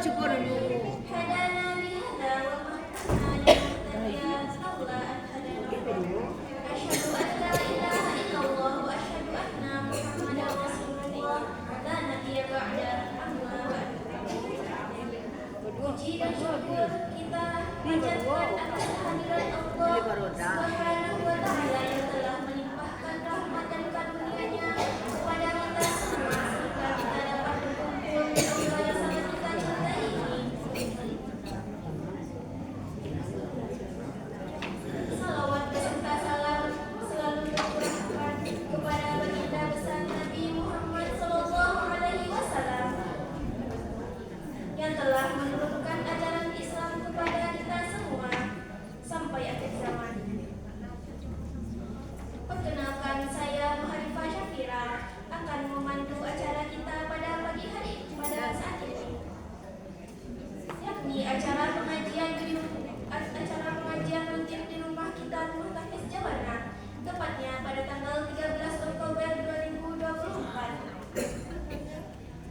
syukur dulu. هدانا بهذا وما كنا لنهتدي لولا أن هدانا الله أشهد أن لا إله إلا الله وأشهد أن محمدا رسول الله لا نبي بعده أما بعد. Puji dan syukur kita panjatkan atas kehadiran Allah Subhanahu wa Ta'ala yang telah melimpahkan rahmat dan karunia-Nya kepada kita semua sehingga kita dapat berkumpul di aula yang sangat kita cintai ini. Salawat beserta salam selalu tercurahkan kepada baginda besar Nabi Muhammad Sallallahu Alaihi Wasallam yang telah menurunkan ajaran Islam kepada kita semua sampai akhir zaman. Perkenalkan, saya Muharifah Syafira akan memandu acara kita pada pagi hari pada saat ini, yakni acara pengajian rutin di rumah kita Rumah Tahfiz Jawana, tepatnya pada tanggal 13 Oktober 2024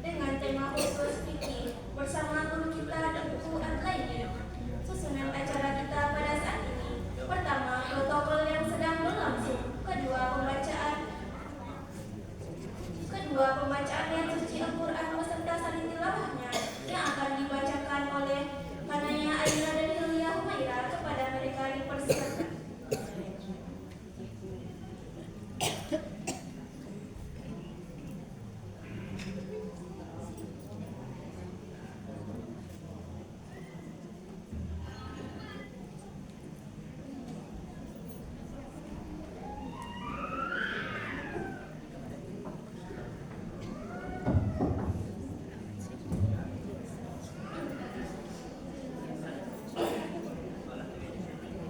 dengan tema khusus fikih bersama guru kita Dr. Adlaini. Susunan acara kita pada saat ini: pertama, protokol yang sedang berlangsung; kedua, pembacaan ayat suci Al-Quran beserta salin tilawahnya yang akan dibacakan oleh Kanaya Aina dan Hilya Humaira. Kepada mereka dipersilakan.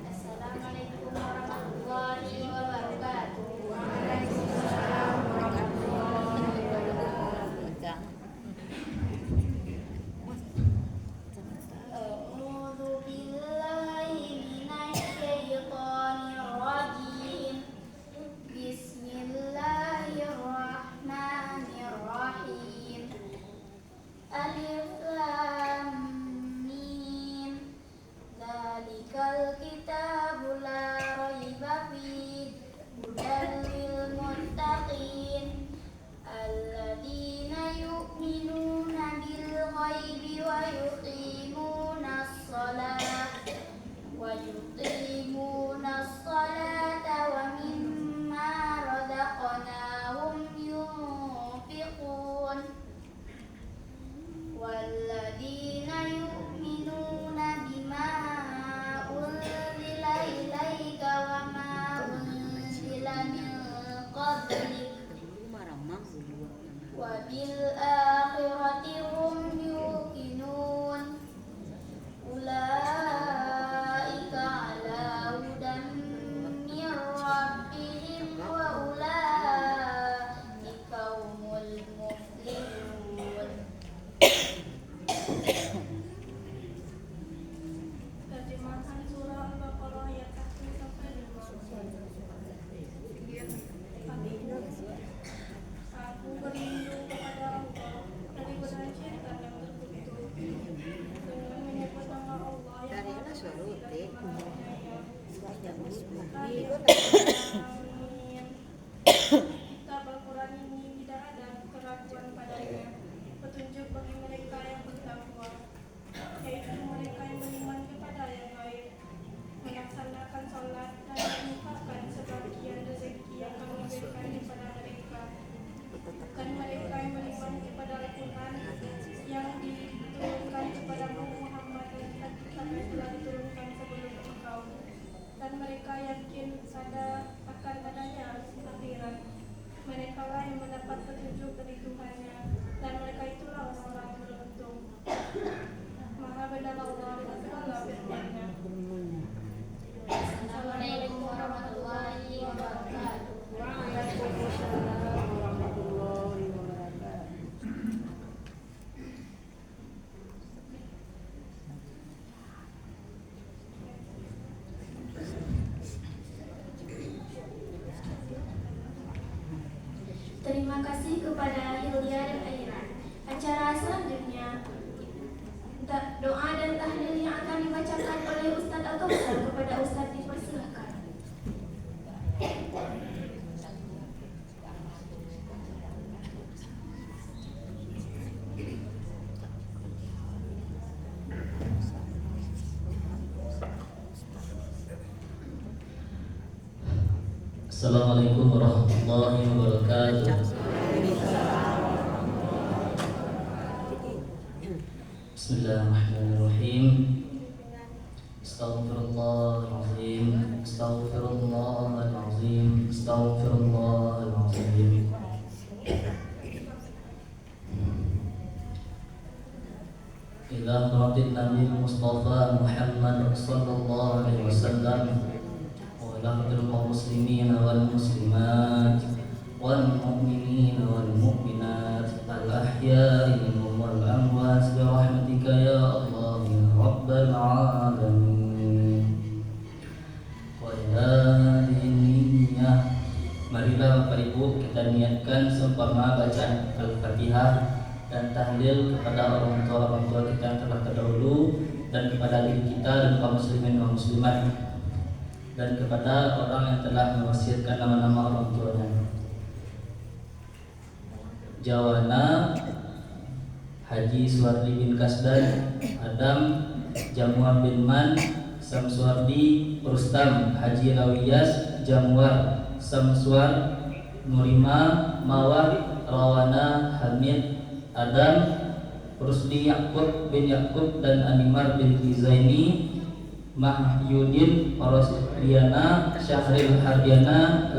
Assalamualaikum warahmatullahi wabarakatuh. A'udzu billahi minasy syaithanir rajim. Bismillahirrahmanirrahim. Alif lam mim. Dzalikal kitabu la raiba fihi hudan lil muttaqin alladzina yu'minuna bil ghaibi wa yuqimunas salata wa mimma razaqnahum yunfiqun walladzina yu'minuna bima unzila ilaika wa ma unzila min qablik wa bil akhirati hum yuqinun ulaika ala hudan min rabbihim wa ulaika humul muflihun. Terjemahan surah Al-Baqarah ayat 1 sampai 5. Aku berlindung kepada Allah dari godaan syaitan yang terkutuk dengan menyebut nama Allah yang Maha Pengasih lagi Maha Penyayang. Amin. Kitab Al-Quran ini tidak ada keraguan padanya, petunjuk bagi mereka yang bertakwa, yaitu mereka yang beriman kepada yang gaib, melaksanakan sholat dan menginfakkan sebagian rezeki yang kami berikan kepada mereka. Bukan mereka yang beriman kepada Al-Quran yang diturunkan kepada Muhammad dan telah diturunkan sebelum engkau, dan mereka yakin akan adanya akhirat. Mereka lah yang mendapat petunjuk dari Tuhannya, dan mereka itulah orang-orang yang beruntung. Maha benar Allah dengan segala firman-Nya. Assalamualaikum warahmatullahi wabarakatuh. Terima kasih kepada Hilya dan Aira. Acara selanjutnya Assalamualaikum warahmatullahi wabarakatuh. Bismillahirrahmanirrahim. Astaghfirullahaladzim. Astaghfirullahaladzim. Astaghfirullahaladzim. Ila haratin Nabi Mustafa Muhammad sallallahu alaihi wasallam wa ila haratil muslimin wal muslimat wal mu'minin wal mu'minat al ahya'i minhum wal amwat bi rahmatika ya Allah ya rabbal alamin. Wa ila diniyah, marilah Bapak Ibu kita niatkan seumpama bacaan Al-Fatihah dan tahlil kepada orang tua kita yang telah terdahulu, dan kepada diri kita dan kaum muslimin dan muslimat, dan kepada orang yang telah mewasiatkan nama-nama orang tuanya. Jawana Haji Suwardi bin Kasdan, Adam Jamuar bin Man, Samsuardi Rustam, Haji Rawiyas Jamuar, Samsuar Nurima Mawar Rawana Hamid Adam Rusdi Yakub bin Yakub dan Animar bin Zaini Mahyudin Rosdiana Syahril Hardiana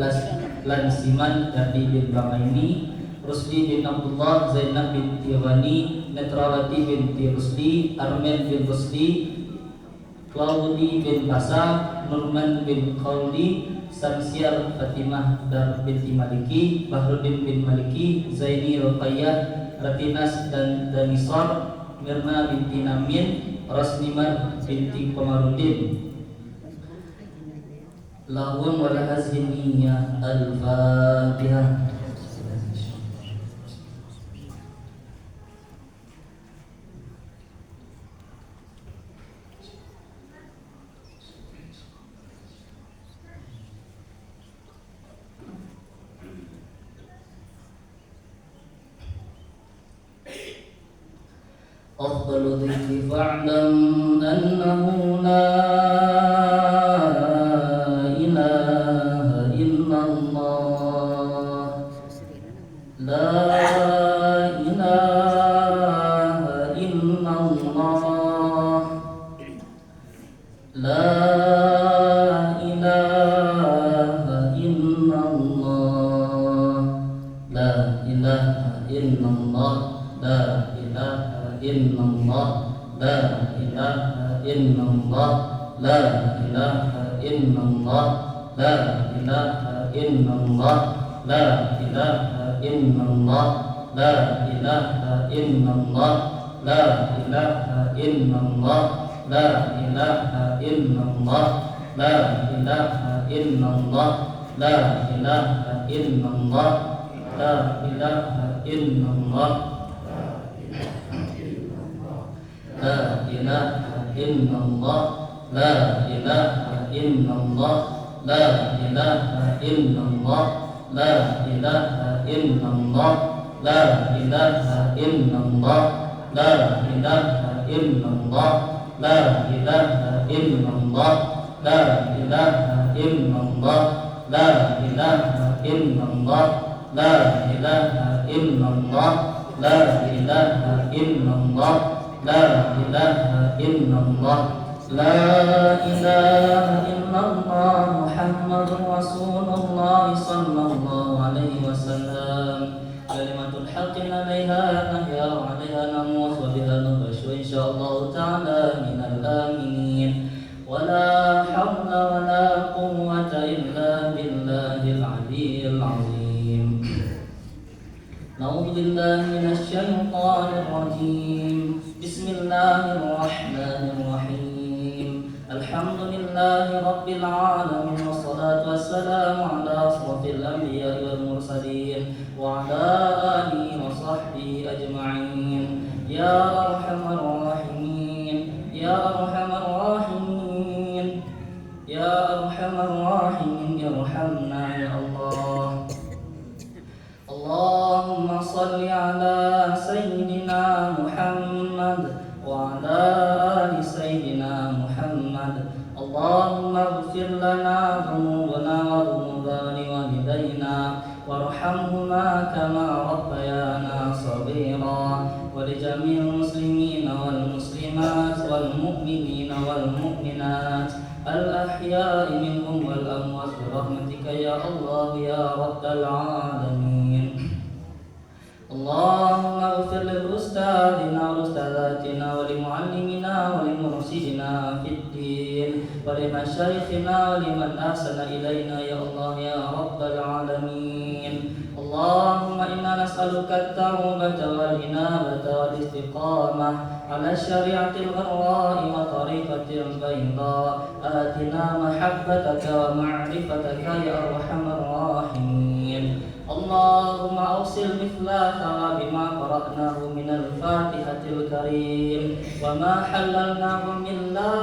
Lansiman Dardi bin Bamaini Rusdi bin Abdullah Zainab bin Tiwani Netrawati bin Rusdi Armen bin Rusdi Claudi bin Basa Nurman bin Khawli Samsiar Fatimah Dar binti Maliki Bahrudin bin Maliki Zaini Ruqayyah Ratinas dan Danisor Mirna binti Namin Rasnimar binti Komarudin Lahun wal hazimiyah Al-Fatihah. أفضل ذكر فاعلم أنه لا إله إلا الله لا إله إلا الله لا إله إلا الله لا إله إلا الله لا إله illallah la ilaha illallah la ilaha illallah la ilaha illallah la ilaha illallah la ilaha illallah la ilaha illallah la ilaha illallah la ilaha illallah la ilaha illallah la ilaha illallah La ilaha illallah La ilaha illallah La ilaha illallah La ilaha illallah La ilaha illallah La ilaha illallah La ilaha illallah La ilaha illallah La ilaha illallah La ilaha illallah La ilaha illallah La ilaha illallah La ilaha illallah Muhammadur Rasulullah sallallahu alaihi wasallam Kalimatul haqqin alaiha nahya wa alaiha namut wa biha nubashu insyaallah ta'ala minal aminin Wa la hawla wa la quwwata illa billahil aliyyil azim Na'udzu billahi minasy syaithanir rajim Bismillahirrahmanirrahim Alhamdulillahi rabbil alamin wassalatu wassalamu ala asrafil anbiya'i wal mursalin wa ala alihi wa sahbihi ajma'in ya arhamar rahimin ya arhamar rahimin ya arhamar rahimin irhamna ya Allah Allahumma salli ala sayyidina Muhammad wa ala ali sayyidina Muhammad Allahumma ighfir lana dhunubana wa dhunubani wa وارحمهما كما ربيانا صغيرا ولجميع المسلمين والمسلمات والمؤمنين والمؤمنات الأحياء منهم والأموات برحمتك يا الله يا رب العالمين. اللهم اغفر لأستاذنا وأستاذاتنا ولمعلمنا ولمرشدنا في الدين ولمشايخنا ولمن أحسن إلينا يا الله يا رب العالمين. اللهم إنا نسألك التوبة والإنابة والاستقامة على الشريعة الغراء وطريقة البيضاء. آتنا محبتك ومعرفتك يا أرحم الراحمين. اللهم أوصل مثل ثواب ما قرأناه من الفاتحة الكريم وما حللناه من لا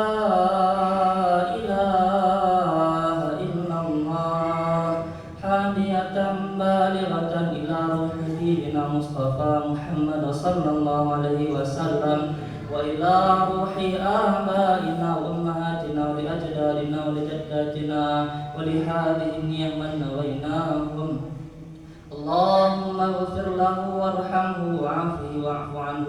إله إلا الله هادية بالغة إلى روح حبيبنا مصطفى محمد صلى الله عليه وسلم وإلى روح آبائنا وأمهاتنا ولأجدادنا ولجداتنا ولهذه النعمة نويناهم. اللهم اغفر له وارحمه وعافه واعف عنه.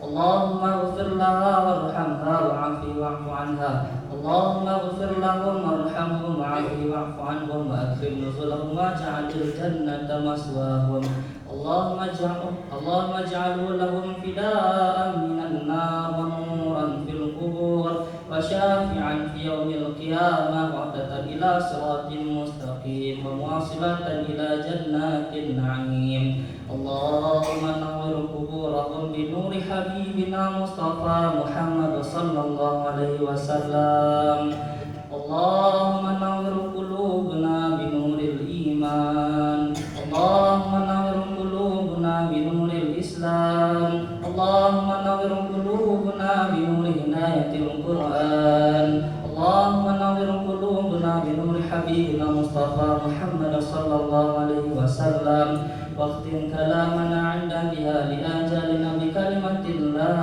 اللهم اغفر لها وارحمها وعافه واعف عنها. اللهم اغفر لهم وارحمهم وعافه واعف عنهم واكرم نزلهم واجعل الجنة مثواهم. اللهم اجعله لهم فداء من النار ونورا في القبور وشافعا في يوم القيامة وعدة إلى صراط مستقيم ومواصلة إلى جنات النعيم. اللهم نور قبورهم بنور حبيبنا مصطفى محمد صلى الله عليه وسلم. اللهم نور قلوبنا بنور الإيمان. اللهم نور قلوبنا بنور الإسلام. اللهم نور قلوبنا بنور عناية القرآن. اللهم نور قلوبنا بنور حبيبنا مصطفى محمد صلى الله عليه وسلم واختم كلامنا عند انتهاء لآجالنا بكلمة لا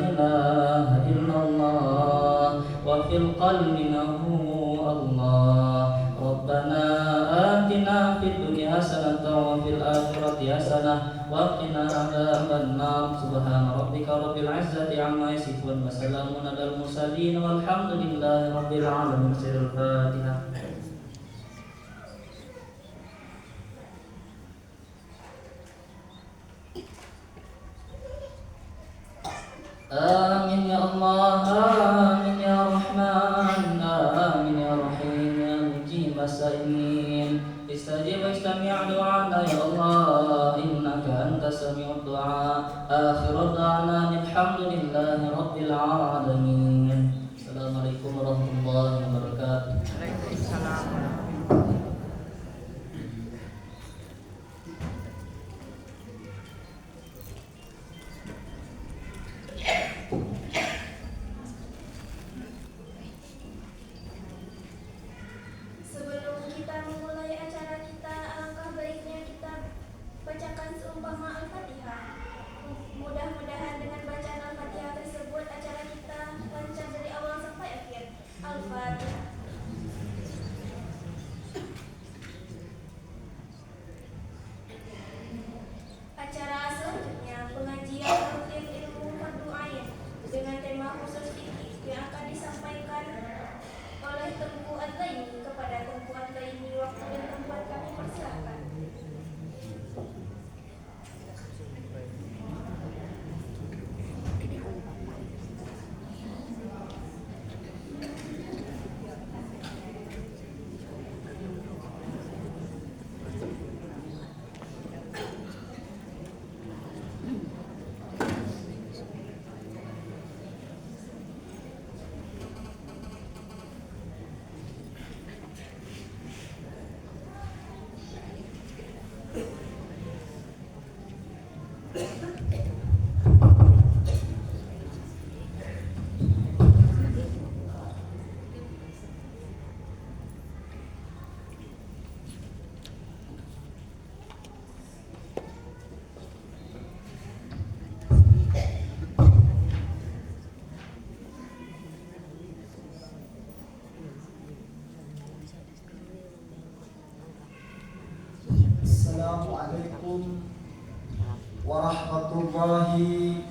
إله إلا الله وفي القلب نهو الله. ربنا آتنا في الدنيا حسنة وفي الآخرة حسنة وقنا عذاب النار. سبحان ربك رب العزة عما يصفون وسلام على المرسلين والحمد لله رب العالمين. سر الفاتحة. آمين يا الله آمين يا رحمن آمين يا رحيم يا مجيب السائلين. استجب واستمع دعانا يا الله إنك أنت سميع الدعاء. آخر دعوانا الحمد لله رب العالمين. السلام عليكم ورحمة الله وبركاته. Waalaikumsalam. Sebelum kita memulai acara kita, alangkah baiknya kita bacakan seumpama Al-Fatihah. Mudah-mudahan dengan bacaan Al-Fatihah tersebut acara kita lancar dari awal sampai akhir. Al-Fatihah.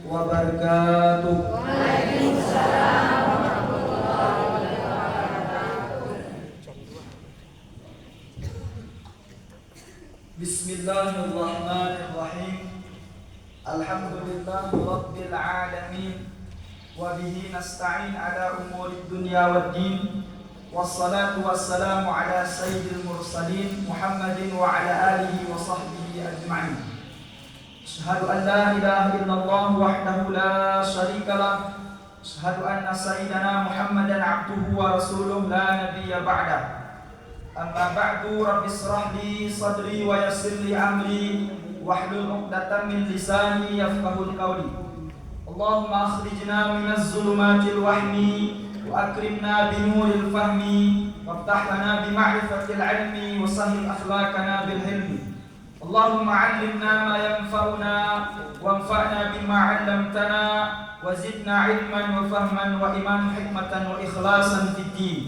wabarakatuh. Bismillahirrahmanirrahim. Alhamdulillahi rabbil alamin. Wa bihi nasta'in ala umurid dunya waddin. Wassalatu wassalamu ala sayyidil mursalin Muhammadin wa ala alihi wa sahbihi ajma'in. Asyhadu an la ilaha illallah wahdahu la syarika lah. Asyhadu anna sayyidana Muhammadan abduhu wa rasuluh la nabiyya ba'dah. Amma ba'du, rabbi israh li sadri wa yassir li amri wahlul 'uqdatam min lisani yafqahul qawli. Allahumma akhrijna minaz zulumatil wahmi wa akrimna binuril fahmi waftah lana bima'rifatil 'ilmi wa sahhil akhlaqana bil hilmi. Allahumma 'allimna ma yanfa'una wanfa'na bima 'allamtana wa zidna 'ilman wa fahman wa iman hikmatan wa ikhlasan fid din.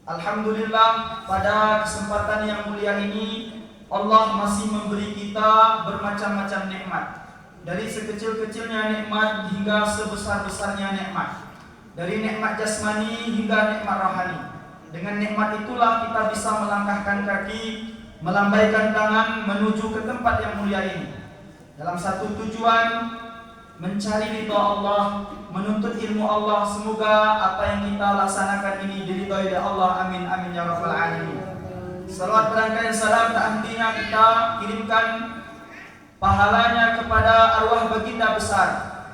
Alhamdulillah, pada kesempatan yang mulia ini Allah masih memberi kita bermacam-macam nikmat. Dari sekecil-kecilnya nikmat hingga sebesar-besarnya nikmat. Dari nikmat jasmani hingga nikmat rohani. Dengan nikmat itulah kita bisa melangkahkan kaki, melambaikan tangan menuju ke tempat yang mulia ini. Dalam satu tujuan, mencari ridha Allah, menuntut ilmu Allah. Semoga apa yang kita laksanakan ini diridhai oleh Allah. Amin amin ya rabbal alamin. Salawat berangkat salam tak hentinya kita kirimkan pahalanya kepada arwah baginda besar,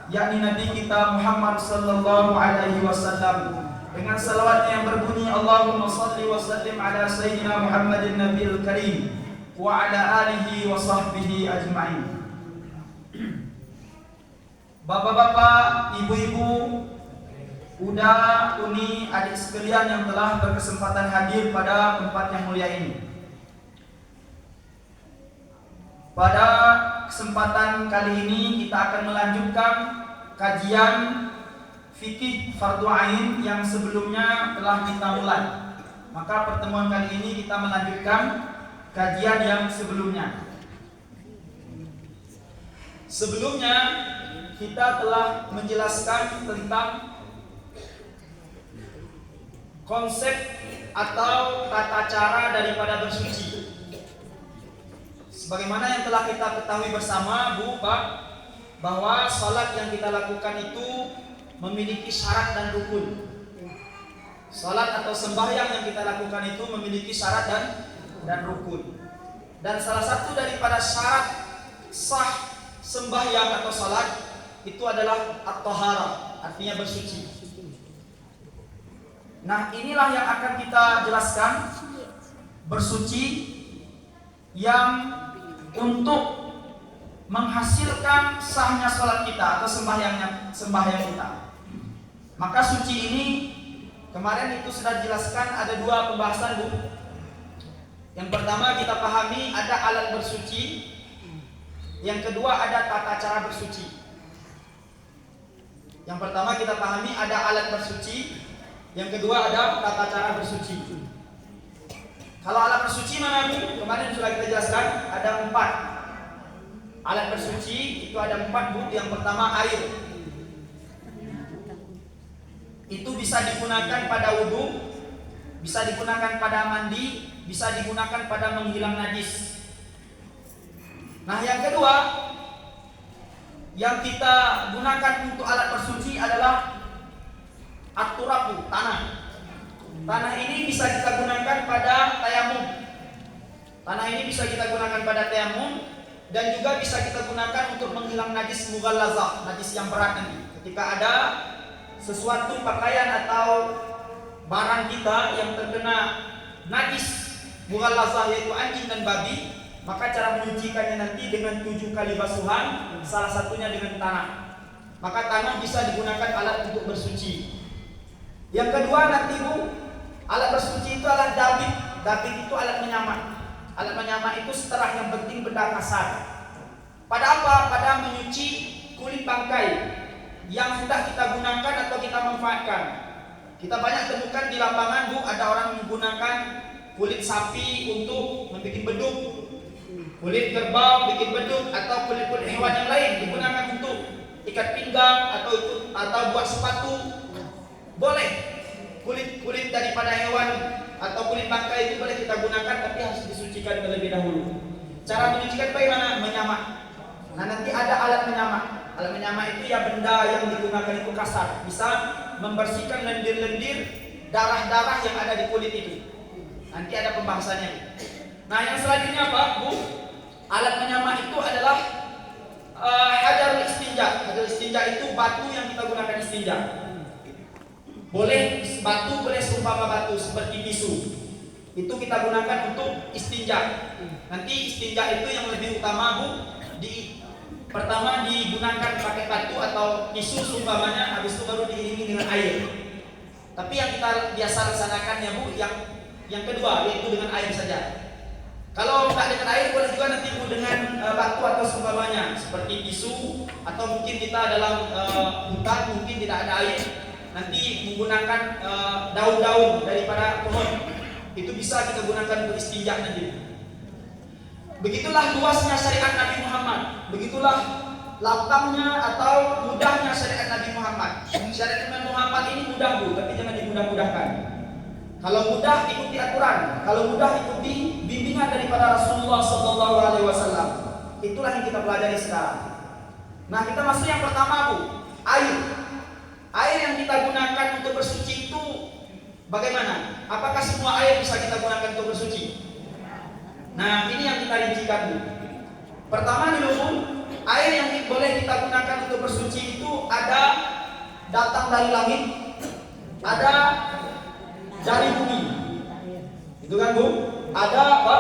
yakni Nabi kita Muhammad sallallahu alaihi wasallam, dengan salawat yang berbunyi Allahumma salli wa sallim ala sayyidina Muhammadin nabiyil karim wa ala alihi wa sahbihi ajma'in. Bapak-bapak, ibu-ibu, Uda, Uni, adik sekalian yang telah berkesempatan hadir pada tempat yang mulia ini. Pada kesempatan kali ini kita akan melanjutkan kajian fikih fardu ain yang sebelumnya telah kita mulai. Maka pertemuan kali ini kita melanjutkan kajian yang sebelumnya. Sebelumnya kita telah menjelaskan tentang konsep atau tata cara daripada bersuci. Sebagaimana yang telah kita ketahui bersama, Bu, Pak, bahwa salat yang kita lakukan itu memiliki syarat dan rukun. Salat atau sembahyang yang kita lakukan itu memiliki syarat dan rukun. Dan salah satu daripada syarat sah sembahyang atau salat itu adalah at-taharah, artinya bersuci. Nah, inilah yang akan kita jelaskan, bersuci yang untuk menghasilkan sahnya salat kita atau sembahyang kita. Maka suci ini kemarin itu sudah dijelaskan, ada dua pembahasan, Bu. Yang pertama kita pahami ada alat bersuci, yang kedua ada tata cara bersuci. Yang pertama kita pahami ada alat bersuci, yang kedua ada tata cara bersuci. Kalau alat bersuci mana, Bu? Kemarin sudah kita jelaskan ada 4. Alat bersuci itu ada 4, Bu. Yang pertama air. Itu bisa digunakan pada wudu, bisa digunakan pada mandi, bisa digunakan pada menghilang najis. Nah, yang kedua yang kita gunakan untuk alat bersuci adalah at-turabu, tanah. Tanah ini bisa kita gunakan pada tayamum. Tanah ini bisa kita gunakan pada tayamum dan juga bisa kita gunakan untuk menghilang najis mughallazah, najis yang berat nanti. Ketika ada sesuatu pakaian atau barang kita yang terkena najis mughallazah, yaitu anjing dan babi, maka cara menyucikannya nanti dengan 7 kali basuhan, salah satunya dengan tanah. Maka tanah bisa digunakan alat untuk bersuci. Yang kedua nanti, Bu, alat bersuci itu adalah dabit. Dabit itu alat menyamak. Alat menyamak itu setelah, yang penting benda kasar. Pada apa? Pada menyuci kulit bangkai yang hendak kita gunakan atau kita manfaatkan. Kita banyak temukan di lapangan, Bu, ada orang menggunakan kulit sapi untuk membuat beduk, kulit kerbau bikin beduk, atau kulit-kulit hewan yang lain digunakan untuk ikat pinggang atau buat sepatu boleh. Kulit daripada hewan atau kulit bangkai itu boleh kita gunakan, tapi harus disucikan terlebih dahulu. Cara menyucikan bagaimana? Menyamak. Nah, nanti ada alat menyamak. Alat menyamak itu ya benda yang digunakan itu kasar, bisa membersihkan lendir-lendir darah-darah yang ada di kulit itu. Nanti ada pembahasannya. Nah, yang selanjutnya apa, Bu? Alat menyamak itu adalah hajarul istinja. Hajarul istinja itu batu yang kita gunakan istinja. Boleh batu, boleh seumpama batu seperti tisu. Itu kita gunakan untuk istinja. Nanti istinja itu yang lebih utama, Bu, pertama digunakan pakai batu atau tisu seumpamanya, habis itu baru diiringi dengan air. Tapi yang kita biasa laksanakan ya, Bu, yang kedua yaitu dengan air saja. Kalau nggak dengan air boleh juga nanti, Bu, dengan batu atau seumpamanya seperti tisu, atau mungkin kita dalam hutan mungkin tidak ada air, nanti menggunakan daun-daun daripada pohon. Itu bisa kita gunakan untuk istinja nanti. Begitulah luasnya syariat Nabi Muhammad. Begitulah lapangnya atau mudahnya syariat Nabi Muhammad. Syariat Nabi Muhammad ini mudah, Bu, tapi jangan dimudah-mudahkan. Kalau mudah ikuti aturan, kalau mudah ikuti bimbingan daripada Rasulullah SAW. Itulah yang kita pelajari sekarang. Nah, kita masuk yang pertama, Bu, air. Air yang kita gunakan untuk bersuci itu bagaimana? Apakah semua air bisa kita gunakan untuk bersuci? Nah, ini yang kita rincikan, Bu. Pertama dulu, air yang boleh kita gunakan untuk bersuci itu ada datang dari langit, ada dari bumi. Itu kan, Bu? Ada apa?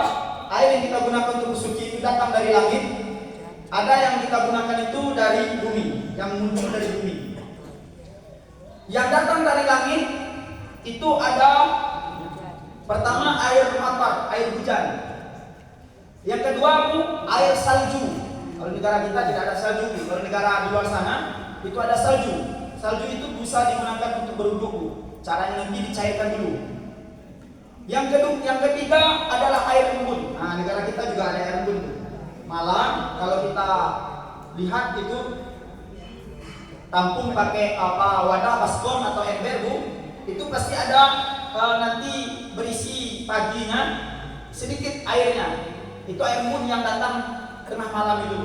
Air yang kita gunakan untuk bersuci itu datang dari langit, ada yang kita gunakan itu dari bumi, yang muncul dari bumi. Yang datang dari langit itu ada pertama air matar, air hujan. Yang kedua, Bu, air salju. Kalau negara kita tidak ada salju, Bu. Kalau negara di luar sana itu ada salju. Salju itu bisa digunakan untuk berwudu, Bu. Caranya nanti dicairkan dulu. Yang ketiga adalah air embun. Nah, negara kita juga ada air embun, Bu. Malah kalau kita lihat itu tampung pakai wadah baskom atau ember, Bu, itu pasti ada nanti berisi paginya sedikit airnya. Itu air embun yang datang tengah malam itu.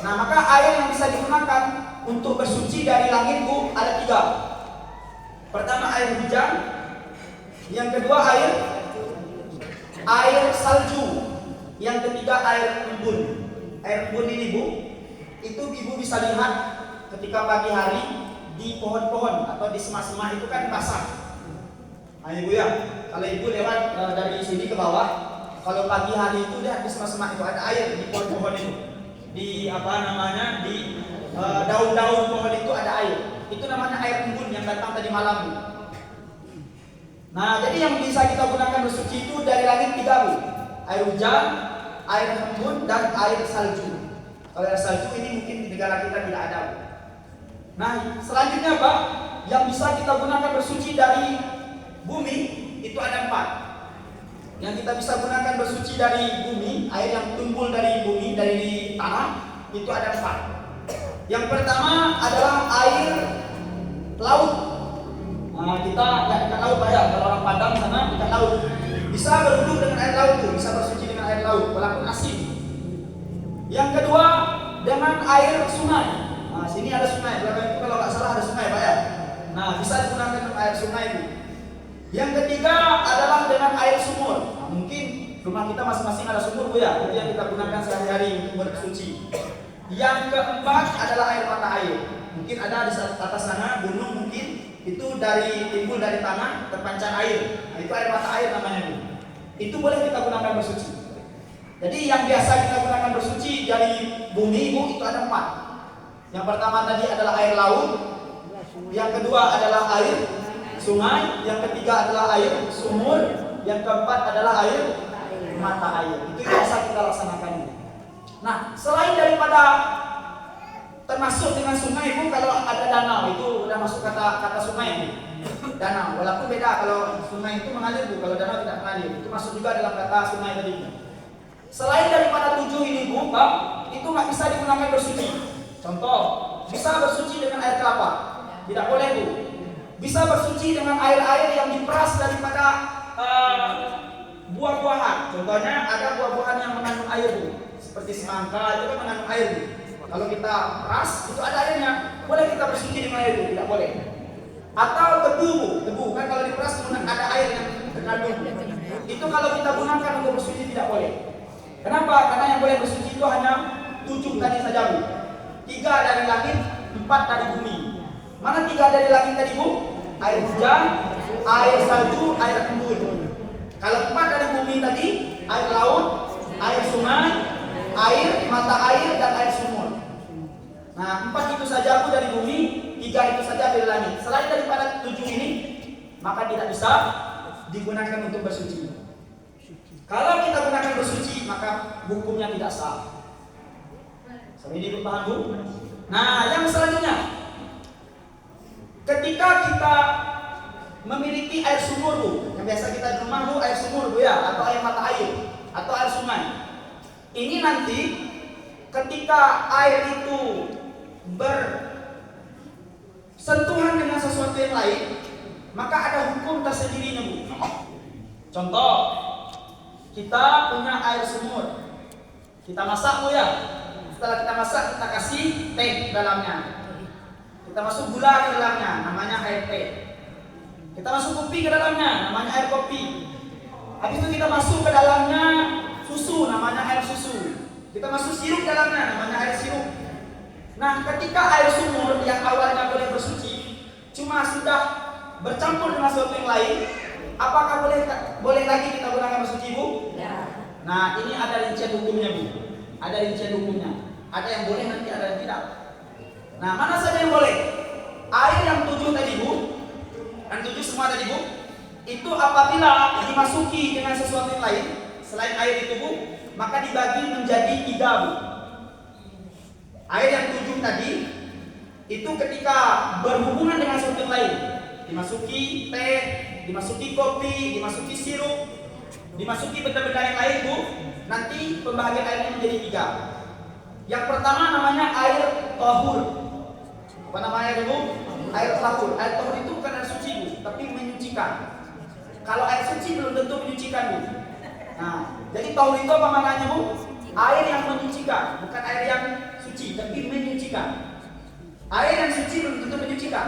Nah, maka air yang bisa digunakan untuk bersuci dari langit, Bu, ada 3. Pertama air hujan, yang kedua air salju, yang ketiga air embun. Air embun ini, Bu, itu Ibu bisa lihat ketika pagi hari di pohon-pohon atau di semak-semak itu kan basah. Nah, Ibu ya, kalau Ibu lewat dari sini ke bawah, kalau pagi hari itu lihat di semak-semak itu ada air di pohon-pohon itu. Di daun-daun pohon itu ada air. Itu namanya air embun yang datang tadi malam, Bu. Nah, jadi yang bisa kita gunakan bersuci itu dari langit 3, Bu. Air hujan, air embun, dan air salju. Kalau air salju ini mungkin di negara kita tidak ada, Bu. Nah, selanjutnya, Pak, yang bisa kita gunakan bersuci dari bumi itu ada 4. Yang kita bisa gunakan bersuci dari bumi, air yang timbul dari bumi, dari tanah, itu ada 4. Yang pertama adalah air laut. Nah, kita nggak ikan laut, Pak, ya. Kalau orang Padang sana ikan laut. Bisa berwudu dengan air laut, tuh. Bisa bersuci dengan air laut, walaupun asin. Yang kedua dengan air sungai. Nah, sini ada sungai, belakang itu kalau nggak salah ada sungai, Pak, ya. Nah, bisa digunakan dengan air sungai itu. Yang ketiga adalah dengan air sumur. Nah, mungkin rumah kita masing-masing ada sumur, Bu, ya. Itu yang kita gunakan sehari-hari untuk bersuci. Yang keempat adalah air mata air. Mungkin ada di atas sana gunung, mungkin itu timbul dari tanah, terpancar air. Nah, itu air mata air namanya, Bu. Itu boleh kita gunakan bersuci. Jadi yang biasa kita gunakan bersuci dari bumi, Bu, itu ada 4. Yang pertama tadi adalah air laut, yang kedua adalah air sungai, yang ketiga adalah air sumur, yang keempat adalah air mata air. Itu biasa kita laksanakan. Nah, selain daripada termasuk dengan sungai, Bu, kalau ada danau, itu udah masuk kata sungai, Bu. Danau, walaupun beda, kalau sungai itu mengalir, Bu, kalau danau tidak mengalir. Itu masuk juga dalam kata sungai tadi. Selain daripada 7 ini, Bu, Pak, itu nggak bisa digunakan bersuci. Contoh, Bisa bersuci dengan air kelapa? Tidak boleh, Bu. Bisa bersuci dengan air-air yang diperas daripada buah-buahan. Contohnya ada buah-buahan yang mengandung air, Bu. Seperti semangka itu kan mengandung air, Bu. Kalau kita peras itu ada airnya, boleh kita bersuci dengan air, Bu? Tidak boleh. Atau tebu, Bu. Tebu kan kalau diperas kemudian ada air yang terkandung. Itu kalau kita gunakan untuk bersuci tidak boleh. Kenapa? Karena yang boleh bersuci itu hanya 7 tadi saja, Bu. 3 dari langit, 4 dari bumi. Mana 3 dari langit tadi, Bu? Air hujan, air salju, air embun. Kalau 4 dari bumi tadi, air laut, air sungai, air mata air dan air sumur. Nah, 4 itu saja, Bu, dari bumi, 3 itu saja dari langit. Selain daripada 7 ini, maka tidak bisa digunakan untuk bersuci. Kalau kita gunakan bersuci, maka hukumnya tidak sah. Sampai ini paham, Bu? Nah, yang selanjutnya, ketika kita memiliki air sumur, Bu, yang biasa kita di rumah, Bu, air sumur, Bu, ya, atau air mata air, atau air sungai. Ini nanti ketika air itu bersentuhan dengan sesuatu yang lain, maka ada hukum tersendirinya, Bu. Contoh, kita punya air sumur, kita masak, Bu, ya. Setelah kita masak, kita kasih teh ke dalamnya. Kita masuk gula ke dalamnya, namanya air teh. Kita masuk kopi ke dalamnya, namanya air kopi. Habis itu kita masuk ke dalamnya susu, namanya air susu. Kita masuk sirup ke dalamnya, namanya air sirup. Nah, ketika air sumur yang awalnya boleh bersuci, cuma sudah bercampur dengan sesuatu yang lain, apakah boleh lagi kita gunakan bersuci, Bu? Ya. Nah, ini ada rincian hukumnya, Bu. Ada rincian hukumnya. Ada yang boleh, nanti ada yang tidak. Nah, mana saja yang boleh? Air yang 7 tadi, Bu, yang 7 semua tadi, Bu, itu apabila dimasuki dengan sesuatu yang lain selain air itu, Bu, maka dibagi menjadi 3, Bu. Air yang 7 tadi itu ketika berhubungan dengan sesuatu yang lain, dimasuki teh, dimasuki kopi, dimasuki sirup, dimasuki benda-benda yang lain, Bu, nanti pembagian airnya menjadi 3. Yang pertama namanya air tahur. Apa namanya, Bu? Air tahur. Air tahur itu bukan air suci, Bu, tapi menyucikan. Kalau air suci belum tentu menyucikan, Bu. Nah, jadi tahur itu apa maknanya, Bu? Air yang menyucikan, bukan air yang suci, tapi menyucikan. Air yang suci belum tentu menyucikan.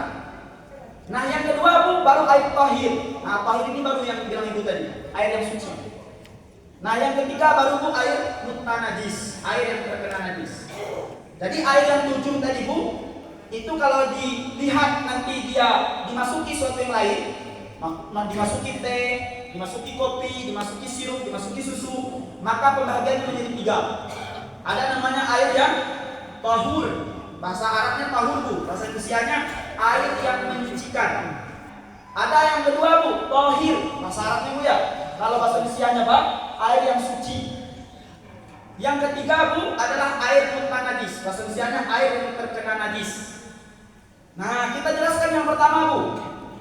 Nah, yang kedua, Bu, baru air tahir. Nah, tahir ini baru yang bilang Ibu tadi, air yang suci. Nah, yang ketiga baru, Bu, air mutanajis, air yang terkena najis. Jadi air yang 7 tadi, Bu, itu kalau dilihat nanti dia dimasuki sesuatu yang lain, dimasuki teh, dimasuki kopi, dimasuki sirup, dimasuki susu, maka pembagiannya menjadi 3. Ada namanya air yang tahur, bahasa Arabnya tahur, Bu, bahasa Indonesianya air yang menyucikan. Ada yang kedua, Bu, tahir, bahasa Arabnya, Bu, ya. Kalau bahasa Indonesianya, Pak, air yang suci. Yang ketiga, Bu, adalah air mutanajis, bahasa Indonesianya air yang terkena najis. Nah, kita jelaskan yang pertama, Bu,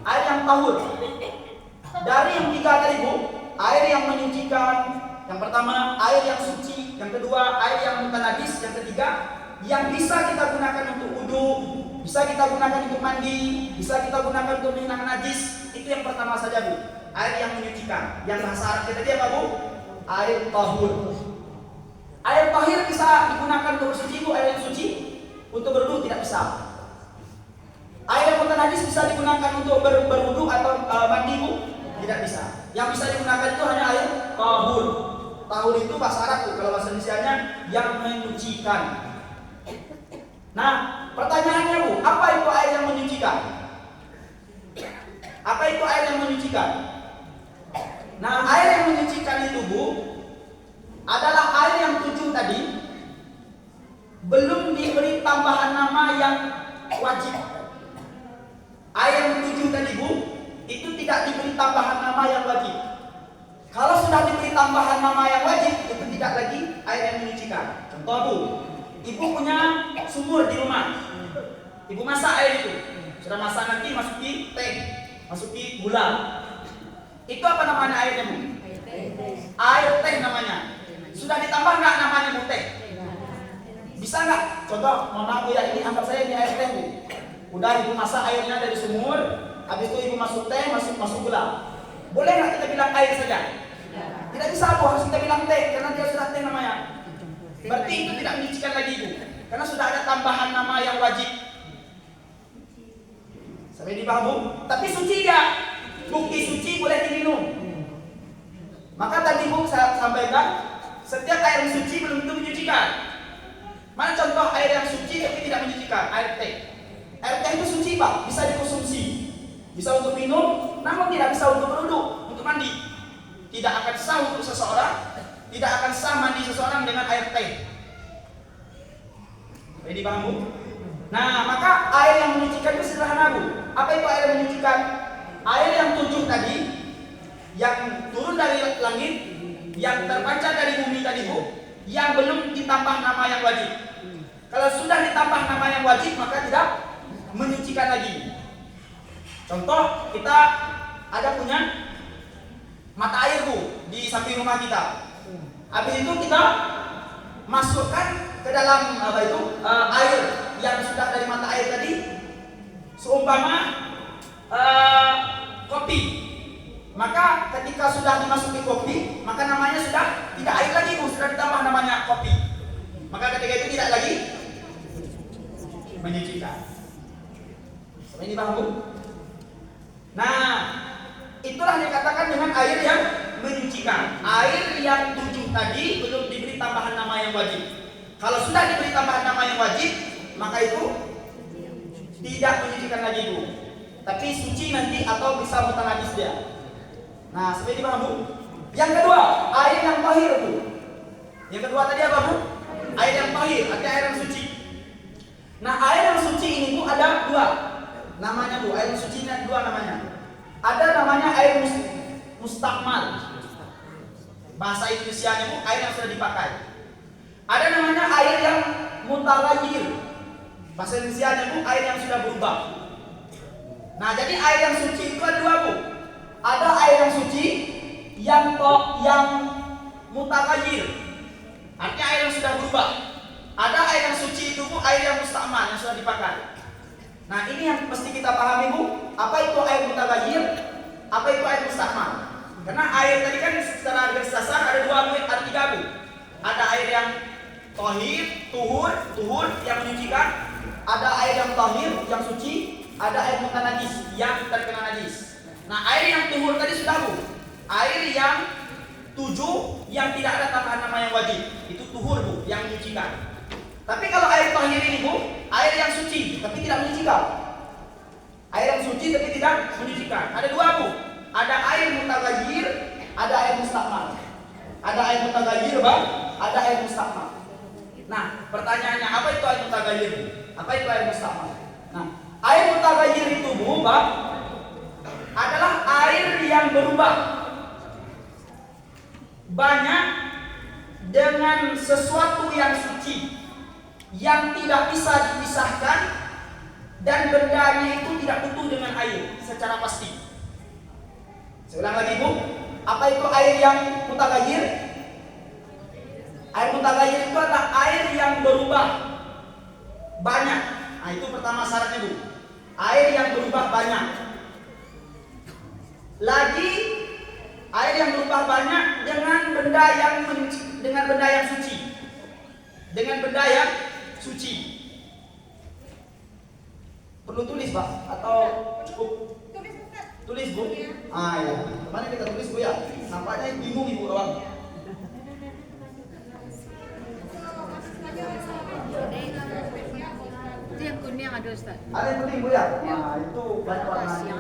air yang tahur. Dari yang 3 tadi, Bu, air yang menyucikan. Yang pertama, air yang suci. Yang kedua, air yang mutanajis. Yang ketiga, yang bisa kita gunakan untuk wudu, bisa kita gunakan untuk mandi, bisa kita gunakan untuk menghilangkan najis. Itu yang pertama saja, Bu, air yang menyucikan. Yang bahasa Arab kita tadi apa, Bu? Air tahur. Air tahir bisa digunakan untuk bersuci, Bu, air yang suci. Untuk berwudu tidak bisa. Air yang mutanajis bisa digunakan untuk berwudu atau mandi, Bu? Tidak bisa. Yang bisa digunakan itu hanya air tahur. Tahur itu bahasa Arab, Bu, kalau bahasa Indonesianya yang menyucikan. Nah, pertanyaannya, Bu, apa itu air yang menyucikan? Apa itu air yang menyucikan? Nah, air yang menyucikan itu, Bu, adalah air yang 7 tadi belum diberi tambahan nama yang wajib. Air yang 7 tadi, Bu, itu tidak diberi tambahan nama yang wajib. Kalau sudah diberi tambahan nama yang wajib, itu tidak lagi air yang menyucikan. Contoh, Bu, Ibu punya sumur di rumah. Ibu masak air itu. Sudah masak, nanti masuki teh, masuki gula. Itu apa namanya airnya, Bu? Air teh namanya. Sudah ditambah nggak namanya, Bu, teh? Bisa nggak? Contoh, mohon maaf Bu ya, ini anggap saya ini air teh Bu. Udah Ibu masak airnya dari sumur, habis itu Ibu masuk teh, masuk gula. Boleh nggak kita bilang air saja? Tidak bisa Bu, harus kita bilang teh, karena dia sudah teh namanya. Berarti itu tidak menyucikan lagi Bu, karena sudah ada tambahan nama yang wajib. Sampai dipaham Bu? Tapi suci dia, bukti suci boleh diminum. Maka tadi Bu saya sampaikan, setiap air yang suci belum tentu menyucikan. Mana contoh air yang suci tapi tidak menyucikan? Air teh. Air teh itu suci Pak, bisa dikonsumsi, bisa untuk minum, namun tidak bisa untuk berwudu, untuk mandi. Tidak akan sah untuk seseorang, tidak akan sah mandi seseorang dengan air teh. Jadi paham Bu? Nah, maka air yang menyucikan itu sederhana Bu. Apa itu air yang menyucikan? Air yang 7 tadi, yang turun dari langit, yang terpancar dari bumi tadi Bu, yang belum ditambah nama yang wajib. Kalau sudah ditambah nama yang wajib, maka tidak menyucikan lagi. Contoh, kita ada punya mata air Bu di samping rumah kita. Habis itu kita masukkan ke dalam air yang sudah dari mata air tadi, seumpama kopi. Maka ketika sudah dimasuki kopi, maka namanya sudah tidak air lagi Bu, sudah ditambah namanya kopi. Maka ketika itu tidak lagi menyucikan. Sampai ini paham Bu? Nah, itulah yang dikatakan dengan air yang menyucikan. Air yang 7 tadi belum diberi tambahan nama yang wajib. Kalau sudah diberi tambahan nama yang wajib, maka itu tidak menyucikan lagi Bu, tapi suci nanti atau bisa mutanajis dia. Nah, seperti ini paham Bu? Yang kedua, air yang tahir Bu. Yang kedua tadi apa Bu? Air yang tahir, artinya air yang suci. Nah, air yang suci ini Bu ada 2 namanya Bu. Air yang suci ini ada 2 namanya. Ada namanya air mustakmal. Bahasa Indonesianya Bu, air yang sudah dipakai. Ada namanya air yang mutaghayyir. Bahasa Indonesianya Bu, air yang sudah berubah. Nah, jadi air yang suci itu ada 2 Bu. Ada air yang suci yang mutaghayyir, artinya air yang sudah berubah. Ada air yang suci itu Bu, air yang mustakmal, yang sudah dipakai. Nah, ini yang mesti kita pahami Bu. Apa itu air mutaghayyir? Apa itu air mustakmal? Karena air tadi kan secara garis dasar ada 3 Bu. Ada air yang tahir, tuhur yang menyucikan. Ada air yang tahir, yang suci. Ada air mutanajis, yang terkena najis. Nah, air yang tuhur tadi sudah Bu. Air yang 7 yang tidak ada tambahan nama yang wajib, itu tuhur Bu, yang menyucikan. Tapi kalau air tahir ini Bu, air yang suci tapi tidak menyucikan. Air yang suci tapi tidak menyucikan. Ada 2 Bu. Ada air mutaghayyir, ada air mustakmal. Ada air mutaghayyir Bang, ada air mustakmal. Nah, pertanyaannya apa itu air mutaghayyir Bu? Apa itu air mustakmal? Nah, air mutaghayyir itu Bu, Bang, adalah air yang berubah banyak dengan sesuatu yang suci, yang tidak bisa dipisahkan, dan bendanya itu tidak utuh dengan air secara pasti. Saya ulang lagi Bu, apa itu air yang mutaghayyir? Air mutaghayyir itu adalah air yang berubah banyak. Nah, itu pertama syaratnya Bu, air yang berubah banyak. Lagi air yang berubah banyak dengan benda yang suci. Dengan benda yang suci. Perlu tulis Pak atau cukup? Tulis Bu. Ah ya. Kemana kita tulis Bu ya? Nampaknya bingung Ibu awak. Itu yang kuning ada Ustaz. Ada yang kuning Bu ya? Nah, itu banyak warnanya.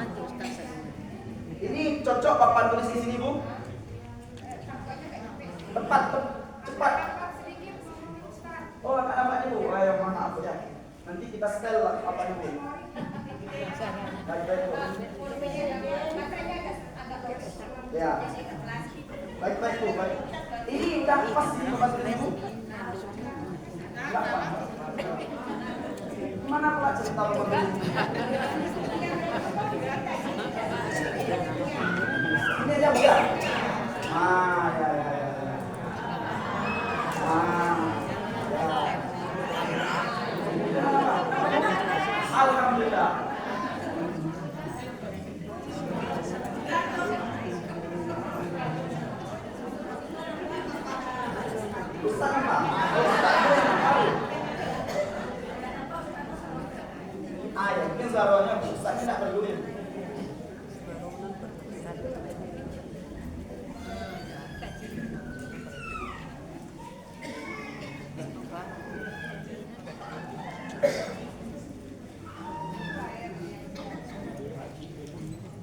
Ini cocok papan tulis di sini Bu? Tepat, cepat. Oh, agak nampaknya Bu. Ayo, maaf ya. Nanti kita setel apa Bu. Baik Bu. Ya. Baik Bu. Baik. Ini udah pas di papan tulis Bu. Enggak Pak. Mana pula cerita papan tulis? Ini aja Bu ya. Ah, ya. Ah, ya. air. Mungkin zaronya saya tidak berguna.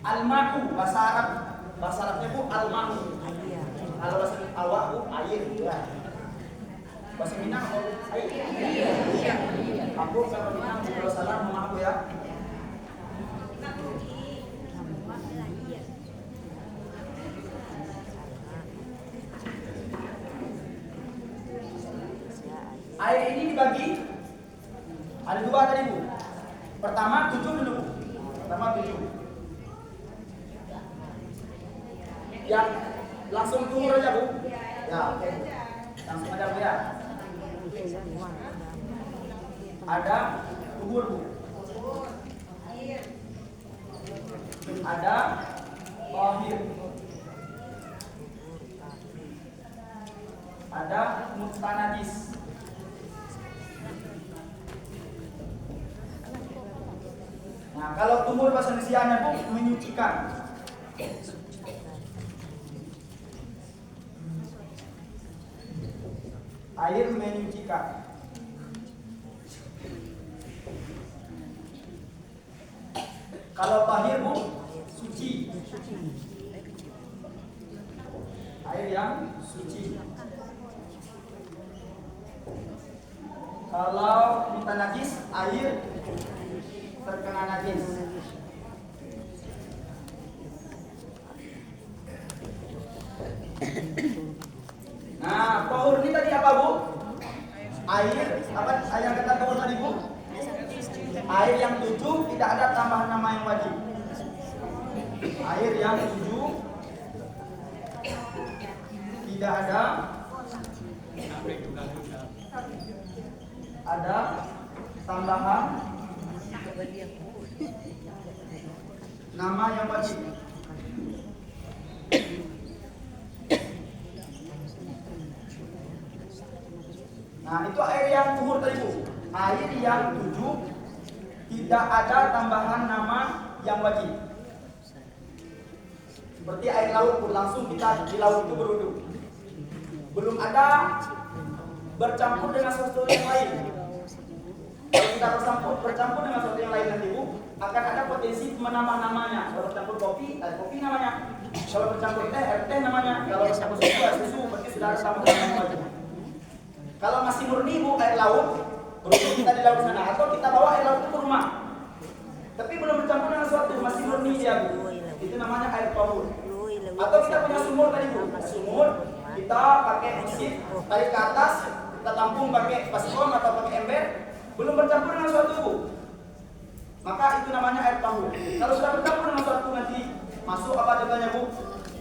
Al-ma'u bahasa Arabnya bu al-ma'u. Kalau bahasa awak bu air ya. Bahasa Minang apa bu? Air. Iya. Aku kalau Minang kalau salah mohon maaf ya. Air ini dibagi ada dua tadi bu. Pertama 7 dulu bu. Pertama 7. Yang langsung turun aja bu. Ya oke. Langsung aja bu ya. Ada kubur bu. Ada tahir. Ada mutanajis. Nah, kalau tumur bahasa Indonesianya bu menyucikan. Air menyucikan. Kalau tahir bu suci. Air yang suci. Kalau kita najis, air terkena najis. Nah, tahur ini tadi apa bu? Air apa? Yang kata tahur tadi bu? Air yang 7 tidak ada tambahan nama yang wajib. Air yang 7 tidak ada tambahan nama yang wajib. Nah, itu air yang tuhur tadi bu. Air yang 7 tidak ada tambahan nama yang wajib. Seperti air laut pun langsung kita di laut itu berwudu. Belum ada bercampur dengan sesuatu yang lain. Kalau kita bercampur dengan sesuatu yang lain nanti bu, akan ada potensi menambah namanya. Kalau bercampur kopi, air kopi namanya. Kalau bercampur teh, air teh namanya. Kalau bercampur susu, air susu, berarti sudah ada tambahan nama yang wajib. Kalau masih murni bu air laut, berarti kita di laut sana atau kita bawa air laut itu ke rumah. Tapi belum bercampur dengan sesuatu, masih murni dia bu. Itu namanya air tahur. Atau kita punya sumur tadi bu, sumur kita pakai mesin tarik ke atas, kita tampung pakai baskom atau pakai ember, belum bercampur dengan sesuatu bu. Maka itu namanya air tahur. Kalau sudah bercampur dengan sesuatu nanti masuk apa contohnya bu?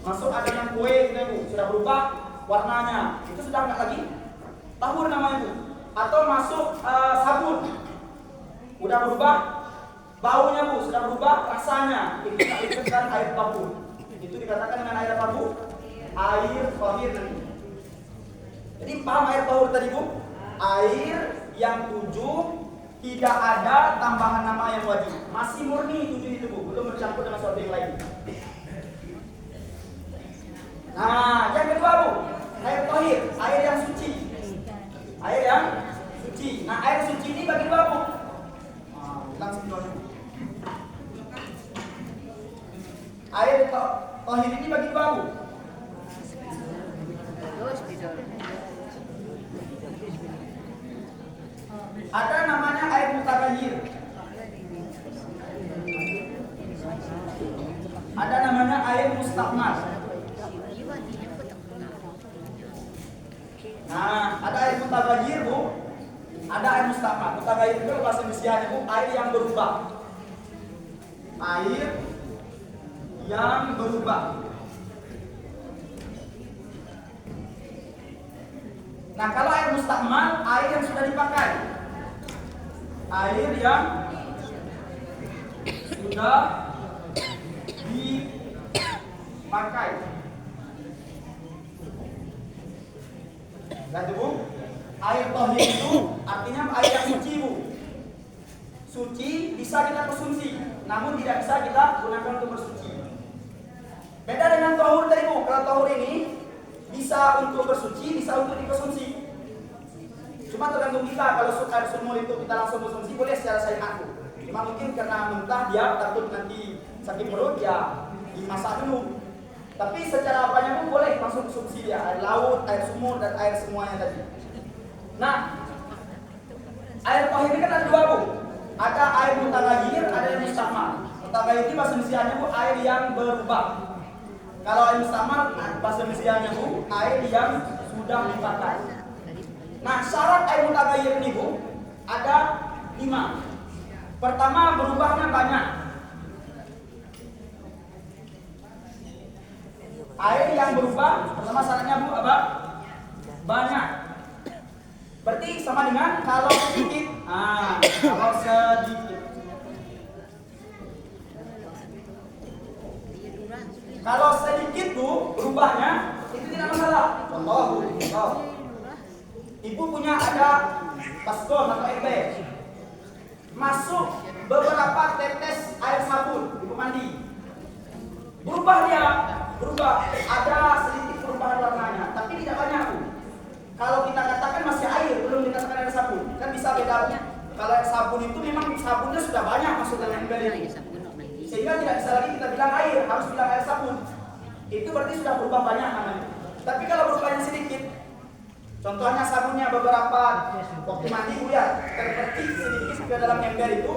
Masuk ada yang kue gitu bu, sudah berubah warnanya, itu sudah enggak lagi tahur namanya bu. Atau masuk sabun, udah berubah baunya bu, sudah berubah rasanya, itu dikatakan air tahur. Itu dikatakan dengan air apa bu? Air tahir nanti. Jadi paham air tahur tadi bu? Air yang 7 tidak ada tambahan nama yang wajib, masih murni 7 itu bu, belum bercampur dengan sesuatu yang lain. Nah, yang kedua bu, air tahir, air yang suci. Air yang suci. Nah, air suci ini bagi dua bu. Langsung dua. Air tahir ini bagi dua bu. Ada namanya air mutaghayyir. Ada namanya air mustakmal. Nah, ada air mutaghayyir bu, ada air mustakmal. Mutaghayyir itu bahasa Indonesia bu, air yang berubah. Air yang berubah. Nah, kalau air mustakmal, air yang sudah dipakai. Air yang sudah dipakai. Nah, bu, air tahir itu artinya air yang suci bu. Suci di bisa kita konsumsi, namun tidak bisa kita gunakan untuk bersuci. Beda dengan tahur tadi Bu. Kalau tahur ini bisa untuk bersuci, bisa untuk dikonsumsi. Cuma tergantung kita. Kalau air sumur itu kita langsung konsumsi boleh secara syariat Bu. Cuma mungkin karena mentah dia takut nanti sakit perut ya dimasak dulu. Tapi secara apanya pun boleh langsung konsumsi dia. Air laut, air sumur dan air semuanya tadi. Nah, air tahir ini kan ada dua Bu. Ada air mutaghayyir, ada yang mustamar. Mutaghayyir itu bahasa Indonesianya Bu air yang berubah. Kalau air mustamar bahasa Indonesianya Bu air yang sudah dipakai. Nah, syarat air mutaghayyir ini Bu ada 5. Pertama, berubahnya banyak. Air yang berubah, pertama syaratnya Bu apa? Banyak. Berarti sama dengan kalau sedikit. Kalau sedikit. Kalau sedikit Bu, berubahnya itu tidak masalah. Contoh Bu, contoh. Ibu punya ada baskom atau ember. Masuk beberapa tetes air sabun, ibu mandi. Berubah dia, berubah. Ada sedikit perubahan warnanya, tapi tidak banyak Bu. Kalau kita katakan masih air, belum dikatakan air sabun, kan bisa beda. Kalau air sabun itu memang sabunnya sudah banyak masuk dalam ember ini, sehingga tidak bisa lagi kita bilang air, harus bilang air sabun. Itu berarti sudah berubah banyak namanya. Tapi kalau berubahnya sedikit, contohnya sabunnya beberapa waktu mandi Bu ya, terpercik sedikit ke dalam ember itu,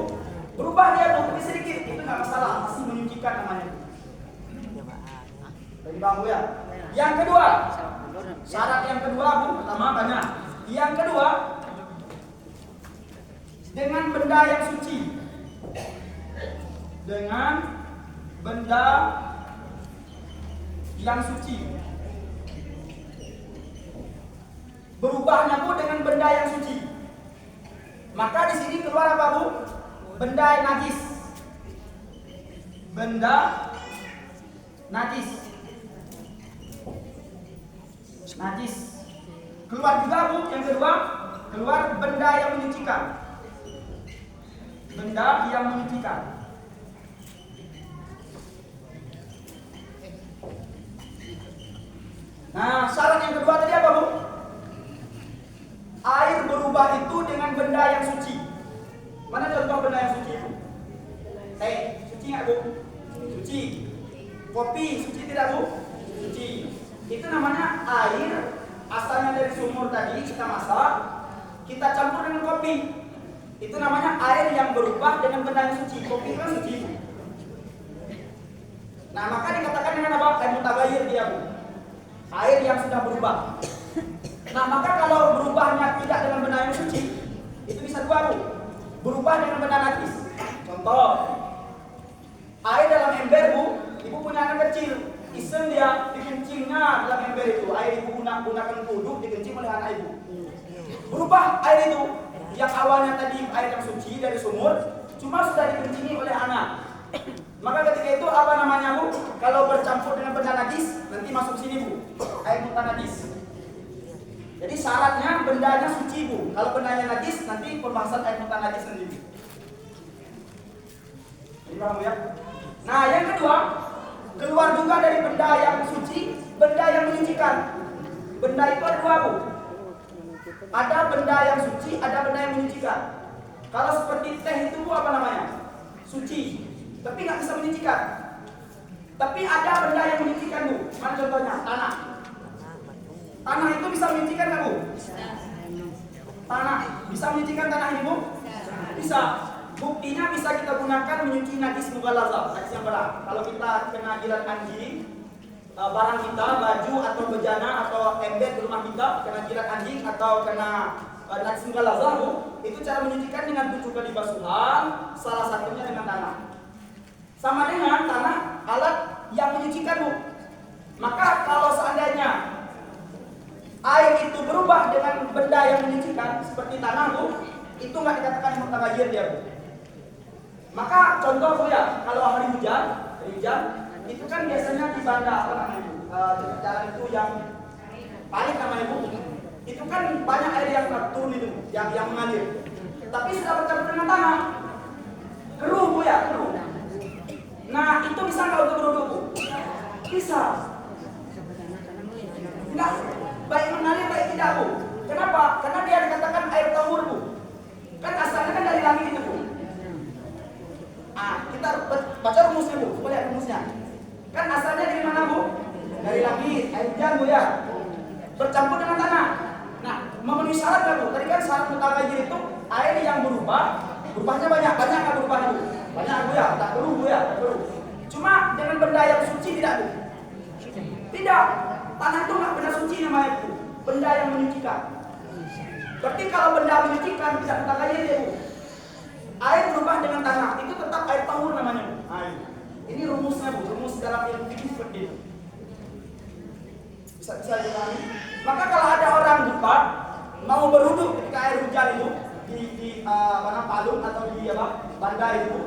berubah dia tapi sedikit, itu nggak masalah, masih menyucikan namanya. Jadi Bang Bu ya. Yang kedua, syarat yang kedua Bu, pertama banyak. Yang kedua, dengan benda yang suci. Dengan benda yang suci. Berubahnya Bu dengan benda yang suci. Maka di sini keluar apa Bu? Benda yang najis. Benda najis. Najis. Keluar juga Bu yang kedua, keluar benda yang menyucikan. Benda yang menyucikan. Nah, syarat yang kedua tadi apa Bu? Air berubah itu dengan benda yang suci. Mana contoh benda yang suci Bu? Suci nggak Bu? Suci. Kopi suci tidak Bu? Suci. Itu namanya air asalnya dari sumur tadi kita masak, kita campur dengan kopi. Itu namanya air yang berubah dengan benda yang suci. Kopi itu kan suci. Nah, maka dikatakan dengan apa? Air mutaghayyir dia Bu. Air yang sudah berubah. Nah, maka kalau berubahnya tidak dengan benda yang suci, itu bisa dua Bu. Berubah dengan benda najis. Contoh, air dalam ember Bu, ibu punya anak kecil. Iseng dia dikencingnya dalam ember itu. Air ibu gunakan wudhu dikencing oleh anak ibu. Berubah air itu yang awalnya tadi air yang suci dari sumur, cuma sudah dikencingi oleh anak. Maka ketika itu apa namanya Bu? Kalau bercampur dengan benda najis, nanti masuk sini Bu, air mutan najis. Jadi syaratnya bendanya suci Bu. Kalau bendanya najis, nanti pembahasan air mutan najis sendiri. Jadi paham ya? Nah, yang kedua, keluar juga dari benda yang suci, benda yang menyucikan. Benda itu ada dua Bu. Ada benda yang suci, ada benda yang menyucikan. Kalau seperti teh itu Bu apa namanya? Suci, tapi nggak bisa menyucikan. Tapi ada benda yang menyucikan Bu. Mana contohnya? Tanah. Tanah itu bisa menyucikan nggak Bu? Tanah bisa menyucikan tanah ini Bu? Bisa. Buktinya bisa kita gunakan menyuci najis mughalazah, najis yang berat. Kalau kita kena jilat anjing, barang kita, baju atau bejana atau ember di rumah kita kena jilat anjing atau kena najis mughalazah Bu, itu cara menyucikan dengan 7 kali basuhan, salah satunya dengan tanah. Sama dengan tanah alat yang menyucikan Bu. Maka kalau seandainya air itu berubah dengan benda yang menyucikan seperti tanah Bu, itu nggak dikatakan mutaghayyir dia Bu. Maka contoh Bu ya, kalau hari hujan itu kan biasanya di bandar apa namanya Bu? Jalan itu yang paling namanya Bu. Itu kan banyak air yang turun itu, yang mengalir. Tapi sudah bercampur dengan tanah. Keruh Bu ya, keruh. Nah, itu bisa nggak untuk berwudu Bu? Bisa. Enggak, baik mengalir baik tidak Bu. Kenapa? Karena dia dikatakan air tahur Bu. Kan asalnya kan dari langit itu Bu. Kita baca rumusnya Bu, coba lihat rumusnya. Kan asalnya dari mana Bu? Dari langit, air hujan Bu ya. Bercampur dengan tanah. Nah, memenuhi syarat nggak Bu? Tadi kan syarat mutaghayyir itu air yang berubahnya banyak nggak berubahnya Bu? Banyak Bu ya, tak keruh Bu ya, tak keruh. Cuma dengan benda yang suci tidak Bu? Tidak. Tanah itu nggak benda suci namanya Bu, benda yang menyucikan. Berarti kalau benda menyucikan tidak mutaghayyir ya Bu. Air berubah dengan tanah, itu tetap air tahur namanya Bu. Ini rumusnya Bu, rumus dalam ilmu fikih seperti itu. Bisa dipahami? Maka kalau ada orang lupa mau berwudu ketika air hujan itu di palung atau di banda itu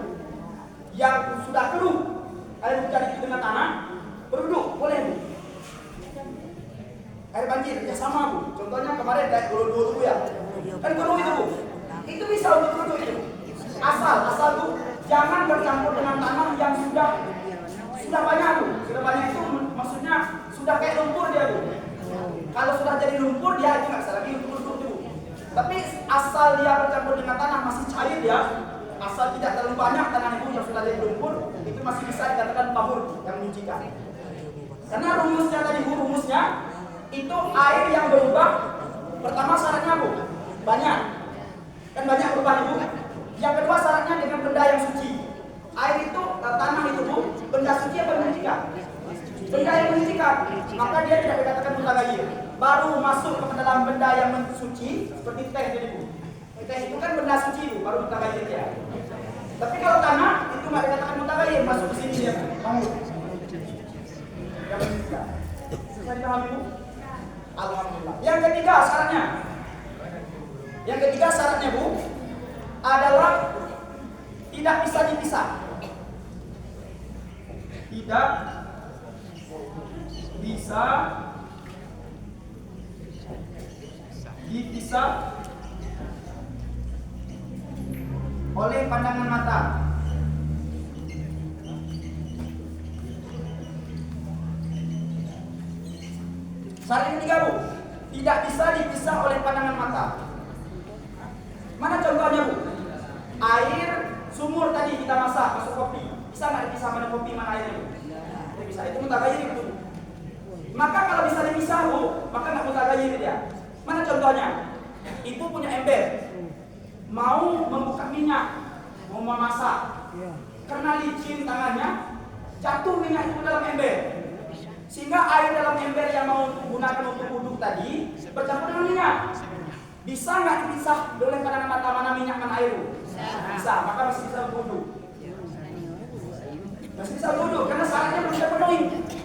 yang sudah keruh air hujan itu dengan tanah, berwudu boleh Bu. Air banjir ya sama Bu. Contohnya kemarin kayak dulu ya. Kan keruh itu Bu. Itu bisa untuk berwudu itu. Asal Bu jangan bercampur dengan tanah yang sudah banyak Bu. Sudah banyak itu maksudnya sudah kayak lumpur dia Bu. Kalau sudah jadi lumpur dia itu nggak bisa lagi untuk berwudu Bu. Tapi asal dia bercampur dengan tanah masih cair ya. Asal tidak terlalu banyak tanah itu yang sudah jadi lumpur, itu masih bisa dikatakan tahur yang menyucikan. Karena rumusnya tadi Bu, rumusnya itu air yang berubah. Pertama syaratnya Bu, banyak. Kan banyak berubah Bu. Yang kedua syaratnya dengan benda yang suci. Air itu, tanah itu Bu, benda suci apa menyucikan? Benda yang menyucikan, maka dia tidak dikatakan mutaghayyir. Baru masuk ke dalam benda yang suci, seperti teh jadi Bu. Teh itu kan benda suci Bu, baru mutaghayyir ya. Tapi kalau tanah itu nggak dikatakan mutaghayyir, masuk ke sini dia Bu. Yang menyucikan. Bisa dipahami Bu? Alhamdulillah. Yang ketiga syaratnya Bu adalah tidak bisa dipisah. Tidak bisa dipisah oleh pandangan mata. Syarat yang ketiga Bu, tidak bisa dipisah oleh pandangan mata. Mana contohnya Bu? Air sumur tadi kita masak, masuk kopi. Bisa nggak dipisah mana kopi mana airnya Bu? Tidak bisa, itu mutaghayyir itu. Maka kalau bisa dipisah Bu, maka nggak mutaghayyir dia. Mana contohnya? Ibu punya ember, mau membuka minyak, mau memasak. Karena licin tangannya, jatuh minyak itu dalam ember. Sehingga air dalam ember yang mau gunakan untuk wudhu tadi bercampur dengan minyak. Bisa nggak dipisah oleh pandangan mata mana minyak mana air? Bisa, maka masih bisa wudhu. Masih bisa wudhu karena syaratnya belum terpenuhi.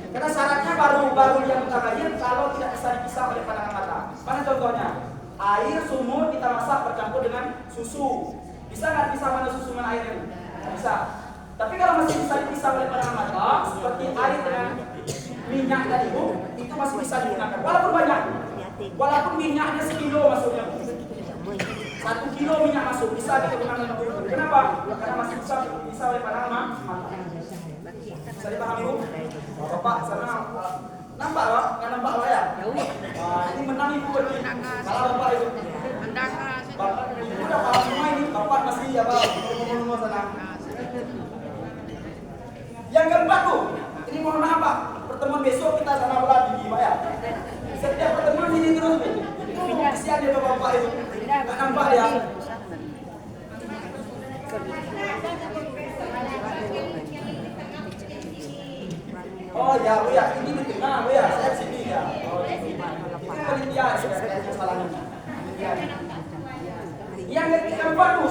Karena syaratnya baru yang mutaghayyir kalau tidak bisa dipisah oleh pandangan mata. Mana contohnya? Air sumur kita masak bercampur dengan susu. Bisa nggak dipisah mana susu mana airnya? Bisa. Tapi kalau masih bisa dipisah oleh pandangan mata, seperti air dengan minyak tadi Bu, itu masih bisa digunakan. Walaupun banyak, walaupun minyaknya sekilo masuknya, 1 kilo minyak masuk bisa digunakan untuk wudhu. Kenapa? Karena masih bisa oleh pandangan mata. Bisa dipahami Bu? Bapak sana nampak Pak? Nggak nampak Pak ya? Ini menang Ibu berarti. Salah Bapak itu. Bapak Ibu udah paham semua ini. Bapak masih ya Pak? Ngomong-ngomong sana. Yang keempat Bu, ini mohon maaf Pak. Pertemuan besok kita sama bola tinggi Pak ya. Setiap pertemuan ini terus Bu. Itu kesian dia Bapak itu. Nggak nampak ya. Oh ya Bu ya, ini di tengah Bu ya, saya di sini ya. Oh, ini penelitian saya masalahnya. Yang keempat Bu,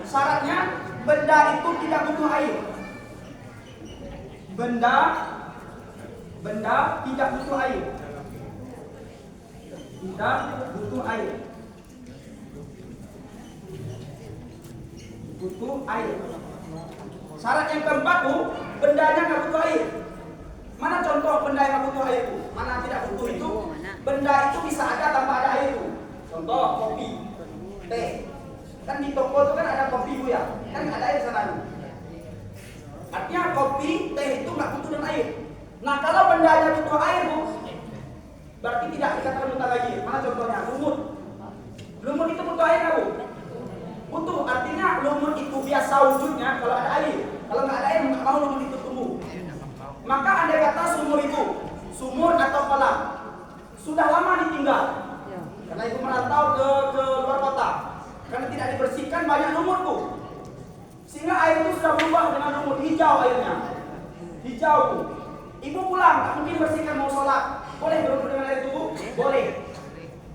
syaratnya benda itu tidak butuh air. Benda tidak butuh air. Tidak butuh air. Butuh air. Syarat yang keempat Bu, bendanya nggak butuh air. Mana contoh benda yang butuh air Bu? Mana tidak butuh itu? Benda itu bisa ada tanpa ada air Bu. Contoh kopi, teh. Kan di toko itu kan ada kopi Bu ya. kan nggak ada air sana. Artinya kopi, teh itu nggak butuh dengan air. Nah kalau bendanya butuh air bu, berarti tidak dikatakan mutaghayyir. Mana contohnya? Lumut. Lumut itu butuh air nggak bu? Butuh. Artinya lumut itu biasa wujudnya kalau ada air. Kalau nggak ada air nggak mau lumut itu tumbuh. Maka andai kata sumur itu, sumur atau kolam sudah lama ditinggal, karena ibu merantau ke luar kota, karena tidak dibersihkan banyak lumut bu, sehingga air itu sudah berubah dengan lumut, hijau airnya, hijau bu. Ibu pulang, tak mungkin bersihkan mau sholat, boleh berumur dengan air itu bu? Boleh.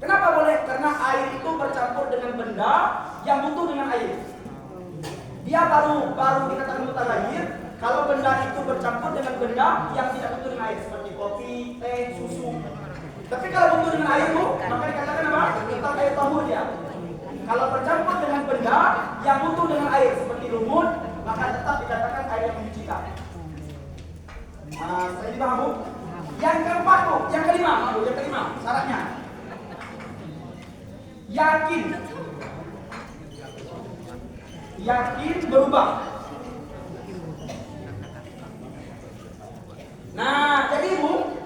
Kenapa boleh? Karena air itu bercampur dengan benda yang butuh dengan air. Dia baru dikatakan mutaghayyir kalau benda itu bercampur dengan benda yang tidak butuh dengan air, seperti kopi, teh, susu. Tapi kalau butuh dengan air bu, maka dikatakan apa? Tetap air tahur dia. Kalau bercampur dengan benda yang butuh dengan air, seperti lumut, maka tetap dikatakan air yang menyucikan. Saya dipaham bu? Yang keempat bu, yang kelima syaratnya yakin berubah. Nah, jadi bu,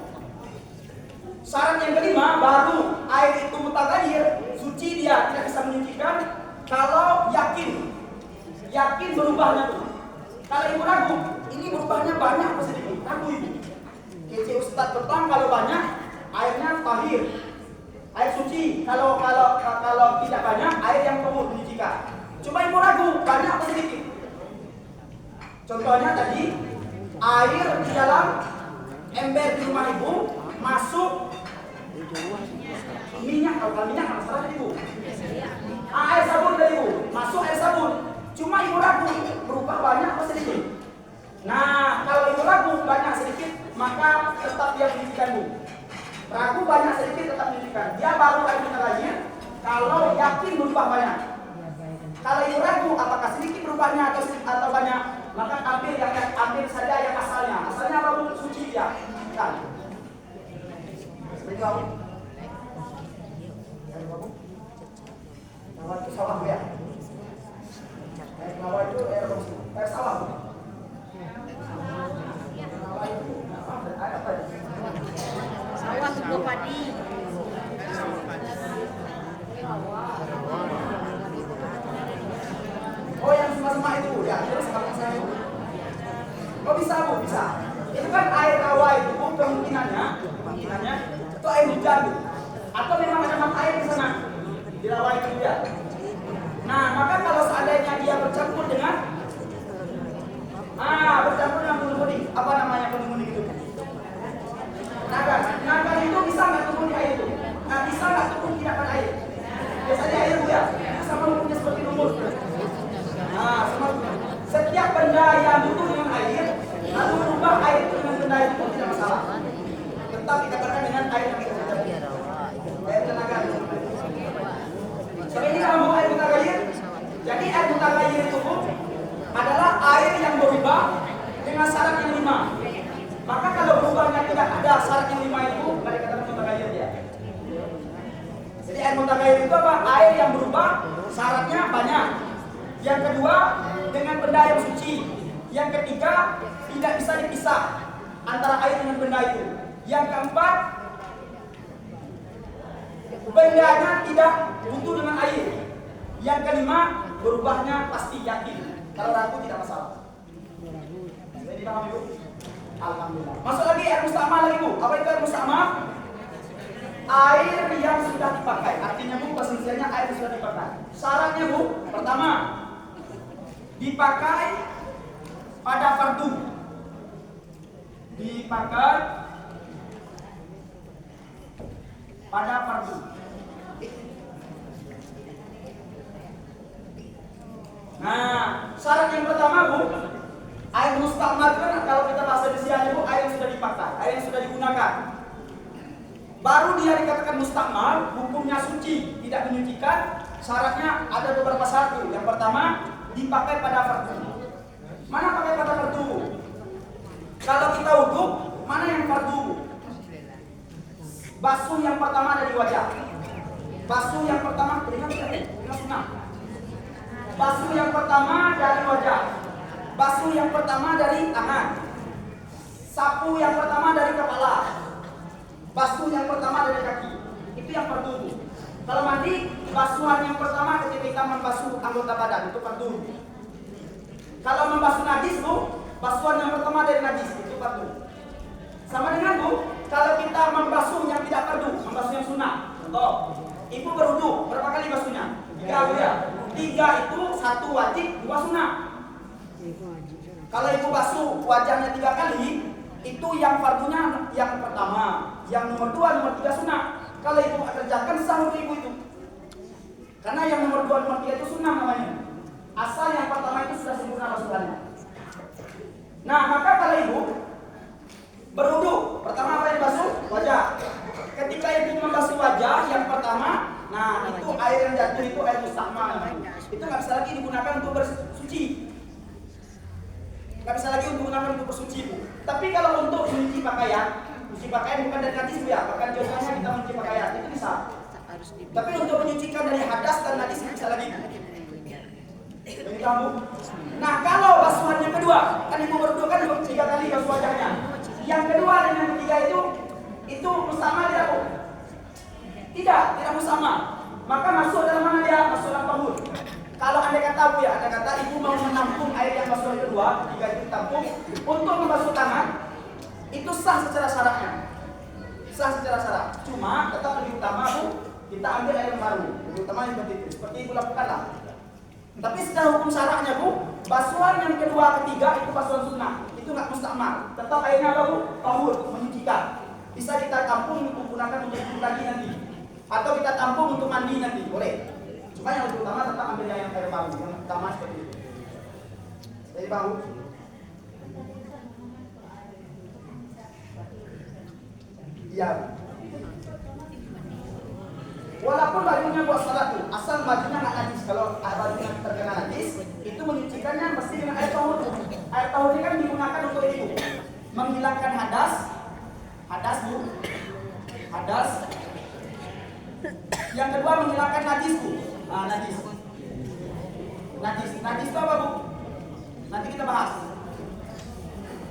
syarat yang kelima baru air itu mutaghayyir, suci dia tidak bisa menyucikan kalau yakin berubahnya tuh. Kalau ibu ragu, ini berubahnya banyak atau sedikit? Ragu ibu. Kece Ustaz petang kalau banyak airnya tahir, air suci. Kalau tidak banyak air yang perlu menyucikan. Coba ibu ragu banyak atau sedikit? Contohnya tadi air di dalam ember di rumah ibu masuk minyak, kalau minyak nggak masalah ibu. Air sabun dari ibu masuk air sabun. Cuma ibu ragu berubah banyak atau sedikit? Nah, kalau ibu ragu banyak sedikit, maka tetap dia menyucikan bu. Ragu banyak sedikit tetap menyucikan. Dia baru air mutaghayyir kalau yakin berubah banyak. Kalau ibu ragu apakah sedikit berubahnya atau banyak, maka ambil saja yang asalnya. Asalnya apa bu? Suci dia. Kan? Seperti itu. Nawar itu sawah ya. Nawar itu air sawah. Nawar itu apa? Sawah itu padi. Oh yang semua itu ya, terus apa saya? Oh bisa bu, bisa. Itu kan air rawa itu bu, kemungkinannya itu air hujan bu. Atau memang ada air di sana di rawa itu ya. Nah maka kalau seandainya dia bercampur dengan kuning, apa namanya kuning itu? Naga itu bisa nggak tumbuh di air itu? Nah bisa nggak tumbuh tidak pada air? Biasanya air bu ya, sama lumutnya seperti lumut. Nah, setiap benda yang butuh dengan air, lalu berubah air itu dengan benda itu pun tidak masalah. Tetap dikatakan dengan air yang terjadi. Air tenaga. Jadi ini kalau air mutaghayyir. Jadi air mutaghayyir itu adalah air yang berubah dengan syarat yang 5. Maka kalau berubahnya tidak ada syarat yang 5 itu, nggak dikatakan mutaghayyir dia. Jadi air mutaghayyir itu apa? Air yang berubah, syaratnya banyak. Yang kedua, dengan benda yang suci. Yang ketiga, tidak bisa dipisah antara air dengan benda itu. Yang keempat, bendanya tidak butuh dengan air. Yang kelima, berubahnya pasti yakin. Kalau ragu tidak masalah. Jadi paham ibu? Alhamdulillah. Masuk lagi air musta'mal lagi bu. Apa itu air musta'mal? Air yang sudah dipakai. Artinya bu, persisiannya air yang sudah dipakai. Syaratnya bu, pertama, dipakai pada fardu. Dipakai pada fardu. Nah, syarat yang pertama bu, air musta'mal kan kalau kita bahasa di sini bu, air yang sudah dipakai, air yang sudah digunakan. Baru dia dikatakan musta'mal, hukumnya suci, tidak menyucikan. Syaratnya ada beberapa syarat. Yang pertama, dipakai pada fardu. Mana pakai pada fardu? Kalau kita wudhu, mana yang fardu? Basuh yang pertama ada di wajah. Basuh yang pertama dengan sunnah. Basuh yang pertama dari wajah. Basuh yang pertama dari tangan. Sapu yang pertama dari kepala. Basuh yang pertama dari kaki. Itu yang fardu. Kalau mandi, basuhan yang pertama ketika kita membasuh anggota badan itu fardu. Kalau membasuh najis, Bu, basuhan yang pertama dari najis itu fardu. Sama dengan, Bu, kalau kita membasuh yang tidak fardu, membasuh yang sunnah. Contoh, ibu berwudu, berapa kali basuhnya? 3, Bu ya. 3 itu 1 wajib, 2 sunnah. Kalau ibu basuh wajahnya 3 kali, itu yang fardunya yang pertama, yang nomor 2, nomor 3 sunnah. Kalau ibu kerjakan sah untuk ibu itu. Karena yang nomor 2, nomor 3 itu sunnah namanya. Asal yang pertama itu sudah sempurna basuhannya. Nah, maka kalau ibu berwudu, pertama apa yang basuh? Wajah. Ketika ibu membasuh wajah yang pertama, nah itu air yang jatuh itu air mustakmal. Itu nggak bisa lagi digunakan untuk bersuci. Nggak bisa lagi digunakan untuk bersuci, Bu. Tapi kalau untuk mencuci pakaian bukan dari najis, Bu ya. Bahkan biasanya kita mencuci pakaian itu bisa. Tapi untuk menyucikan dari hadas dan najis bisa lagi. Bagi kamu. Nah, kalau basuhan yang kedua, kan ibu berdua kan 3 kali basuh wajahnya. Yang kedua dan yang ketiga itu musama tidak, Bu? Tidak musama. Maka masuk dalam mana dia? Masuk dalam tahun. Kalau anda kata, Bu ya, anda kata ibu mau menampung air yang basuhan kedua, 3 itu ditampung untuk membasuh tangan, itu sah secara syaratnya. Sah secara syarat. Cuma tetap lebih utama, Bu, kita ambil air yang baru. Lebih utama seperti itu. Seperti ibu lakukanlah. Tapi secara hukum syaratnya, Bu, basuhan yang kedua, ketiga itu basuhan sunnah. Itu nggak mustakmal. Tetap airnya apa, Bu? Tahur, menyucikan. Bisa kita tampung untuk gunakan untuk lagi nanti. Atau kita tampung untuk mandi nanti, boleh. Cuma yang lebih utama tetap ambil yang air baru. Yang utama seperti itu. Jadi baru. Iya. Walaupun bajunya buat salat tuh, asal bajunya nggak najis. Kalau bajunya terkena najis, itu menyucikannya mesti dengan air tahur. Air tahur ini kan digunakan untuk itu, menghilangkan hadas, Bu. Hadas. Yang kedua menghilangkan najis, Bu. Najis itu apa, Bu? Nanti kita bahas.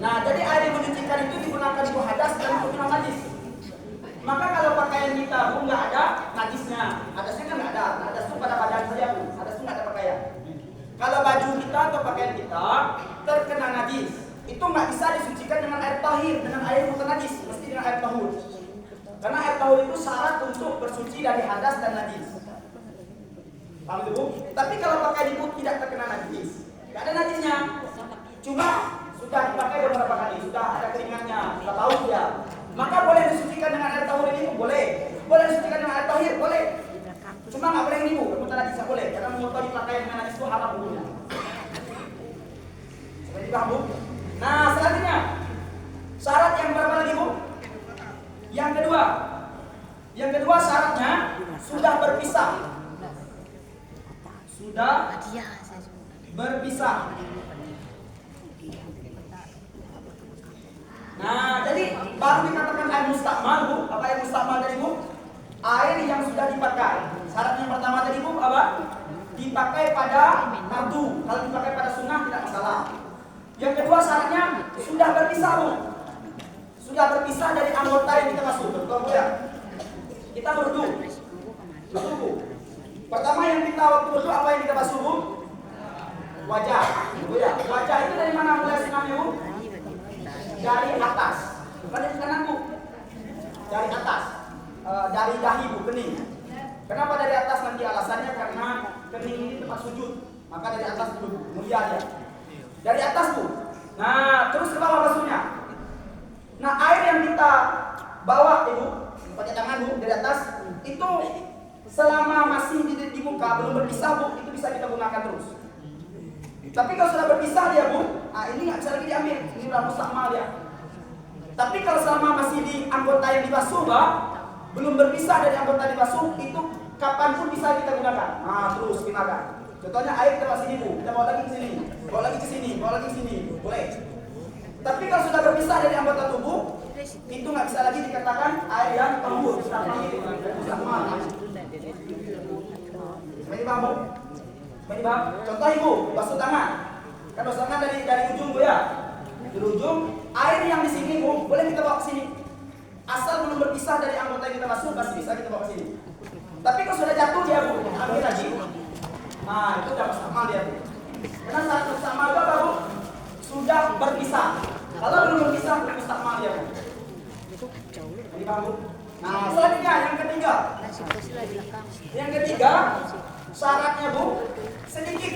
Nah, jadi air yang menyucikan itu digunakan untuk hadas dan untuk hilang najis. Maka kalau pakaian kita, Bu, nggak ada najisnya. Hadasnya kan nggak ada. Hadas itu pada badan saja, Bu. Hadas itu nggak ada pakaian. Kalau baju kita atau pakaian kita terkena najis, itu nggak bisa disucikan dengan air tahir, dengan air bukan najis, mesti dengan air tahur. Karena air tahur itu syarat untuk bersuci dari hadas dan najis. Paham itu, Bu? Tapi kalau pakaian ibu tidak terkena najis, nggak ada najisnya, cuma sudah dipakai beberapa kali, sudah ada keringatnya, sudah bau dia, maka boleh disucikan dengan air tahur ini, Bu? Boleh. Boleh disucikan dengan air tahir, boleh. Cuma nggak boleh ini, Bu, bermutan najis nggak boleh, karena mengotori pakaian dengan najis itu haram hukumnya. Seperti paham, Bu? Nah, selanjutnya syarat yang berapa lagi, Bu? Yang kedua syaratnya sudah berpisah. Nah, jadi baru dikatakan air mustakmal, Bu. Apa air mustakmal tadi, Bu? Air yang sudah dipakai. Syarat yang pertama tadi, Bu, apa? Dipakai pada fardu. Kalau dipakai pada sunnah tidak masalah. Yang kedua syaratnya sudah berpisah, Bu. Sudah berpisah dari anggota yang kita basuh. Betul, Bu ya? Kita berwudu. Bu. Pertama yang kita waktu berwudu apa yang kita basuh, Bu? Wajah. Bu ya. Wajah itu dari mana mulai sunahnya, Bu? Dari atas. Bukan dari kanan, Bu. Dari atas. Dari dahi, Bu, kening. Kenapa dari atas nanti alasannya? Karena kening ini tempat sujud. Maka dari atas dulu, mulia dia. Dari atas, Bu. Nah, terus ke bawah basuhnya. Nah, air yang kita bawa, Ibu, pakai tangan, Bu, dari atas, itu selama masih di muka, belum berpisah, Bu, itu bisa kita gunakan terus. Tapi kalau sudah berpisah dia, Bu, nah ini nggak bisa lagi diambil, ini udah mustakmal dia. Tapi kalau selama masih di anggota yang dibasuh, Pak, belum berpisah dari anggota dibasuh, itu kapanpun bisa kita gunakan. Nah, terus gunakan. Contohnya air kita masih di, Bu, kita bawa lagi ke sini, bawa lagi ke sini, bawa lagi ke sini, boleh. Tapi kalau sudah berpisah dari anggota tubuh, itu nggak bisa lagi dikatakan air yang tahur, mustakmal. Seperti paham, Bu? Ini bang, contoh ibu, basuh tangan. Kan basuh tangan dari ujung bu ya. Dari ujung, air yang di sini bu, boleh kita bawa ke sini. Asal belum berpisah dari anggota yang kita basuh, pasti bisa kita bawa ke sini. Tapi kalau sudah jatuh dia bu, ambil lagi. Nah, itu udah musta'mal dia bu. Karena saat musta'mal itu apa bu? Sudah berpisah. Kalau belum berpisah, belum musta'mal dia bu. Ini bang bu. Nah, selanjutnya yang ketiga. Yang ketiga, syaratnya bu, sedikit.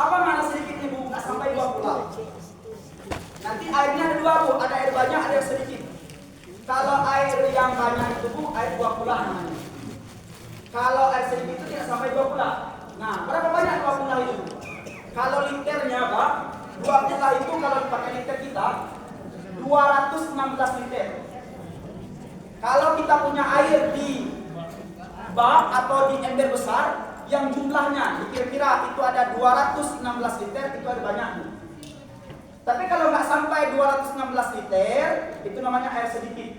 Apa makna sedikit nih bu? Nggak sampai 2 pula. Nanti airnya ada 2 bu, ada air banyak, ada yang sedikit. Kalau air yang banyak itu bu, air 2 pula namanya. Kalau air sedikit itu tidak sampai 2 pula. Nah, berapa banyak 2 pula itu? Kalau liternya pak, 2 pula itu kalau dipakai liter kita 216 liter. Kalau kita punya air di bak atau di ember besar yang jumlahnya kira-kira itu ada 216 liter, itu ada banyak. Tapi kalau nggak sampai 216 liter, itu namanya air sedikit.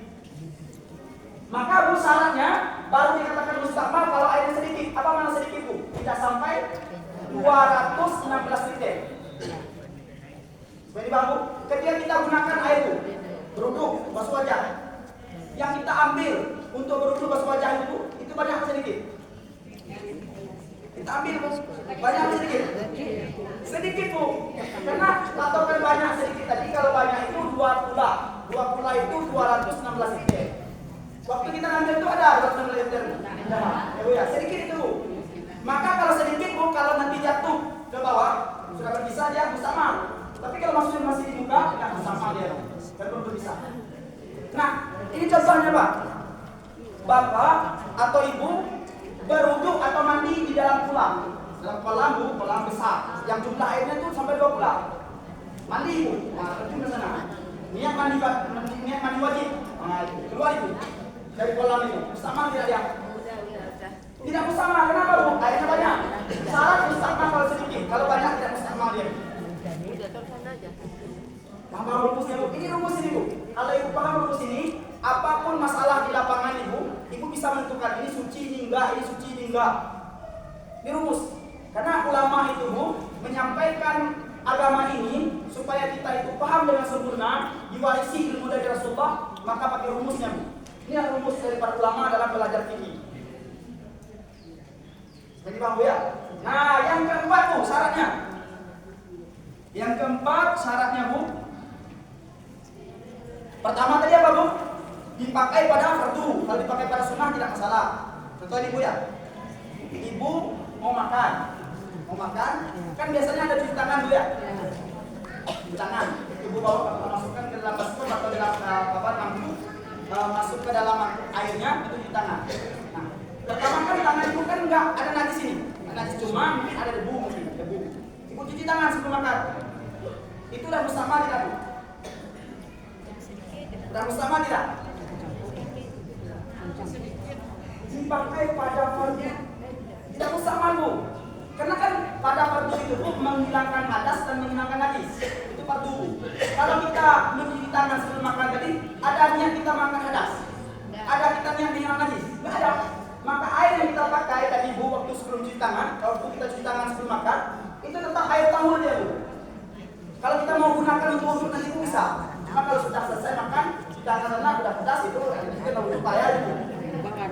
Maka bu syaratnya baru dikatakan musta'mal kalau airnya sedikit. Apa makna sedikit bu? Tidak sampai 216 liter. Jadi bang bu, ketika kita gunakan air bu, beruduk, basuh wajah, yang kita ambil untuk beruduk basuh wajah itu banyak atau sedikit? Kita ambil banyak atau sedikit? Sedikit bu, karena patokan banyak sedikit tadi. Kalau banyak itu 2 pula itu 216 liter. Waktu kita ambil itu ada 216 liter. Ya sedikit itu bu. Maka kalau sedikit bu, kalau nanti jatuh ke bawah sudah berpisah dia musta'mal. Tapi kalau masih di muka tidak musta'mal dia, dan belum berpisah. Nah, ini contohnya pak. Bapak atau ibu berwuduk atau mandi di dalam kolam. Dalam kolam bu, kolam besar yang jumlah airnya itu sampai 2 pula. Mandi ibu, nah terjun ke sana. Niat mandi wajib. Nah, keluar ibu dari kolam itu. Musta'mal tidak dia? Tidak musta'mal. Kenapa bu? Airnya banyak. Syarat musta'mal kalau sedikit. Kalau banyak tidak musta'mal dia. Paham rumusnya bu? Ini rumus ini bu. Kalau ibu paham rumus ini, apapun masalah di lapangan ibu bisa menentukan ini suci, ini enggak, ini suci, ini enggak. Ini rumus. Karena ulama itu bu menyampaikan agama ini supaya kita itu paham dengan sempurna, diwarisi ilmu dari Rasulullah, maka pakai rumusnya bu. Ini rumus dari para ulama dalam belajar fikih. Jadi bang bu ya. Nah yang keempat bu syaratnya. Yang keempat syaratnya bu. Pertama tadi apa bu? Dipakai pada fardu. Kalau dipakai pada sunnah tidak masalah. Contoh ibu ya. Ibu mau makan, kan biasanya ada cuci tangan bu ya. Cuci tangan. Ibu bawa masukkan ke dalam baskom atau dalam mangkuk, masuk ke dalam airnya itu cuci tangan. Nah, pertama kan tangan ibu kan enggak ada najis ini. Najis cuma mungkin ada debu mungkin debu. Ibu cuci tangan sebelum makan. Itulah musta'mal tidak bu? Sudah musta'mal tidak? Dipakai pada fardu tidak musta'mal bu. Karena kan pada fardu itu bu menghilangkan hadas dan menghilangkan najis. Itu fardu. Kalau kita mencuci tangan sebelum makan tadi, ada niat kita makan hadas, ada kita niat menghilangkan najis, nggak ada. Maka air yang kita pakai tadi bu waktu sebelum cuci tangan, kalau kita cuci tangan sebelum makan, itu tetap air tahur dia bu. Kalau kita mau gunakan untuk wudhu nanti itu bisa. Cuma kalau sudah selesai makan, cuci tangan sana sudah pedas itu kita wudhu payah itu.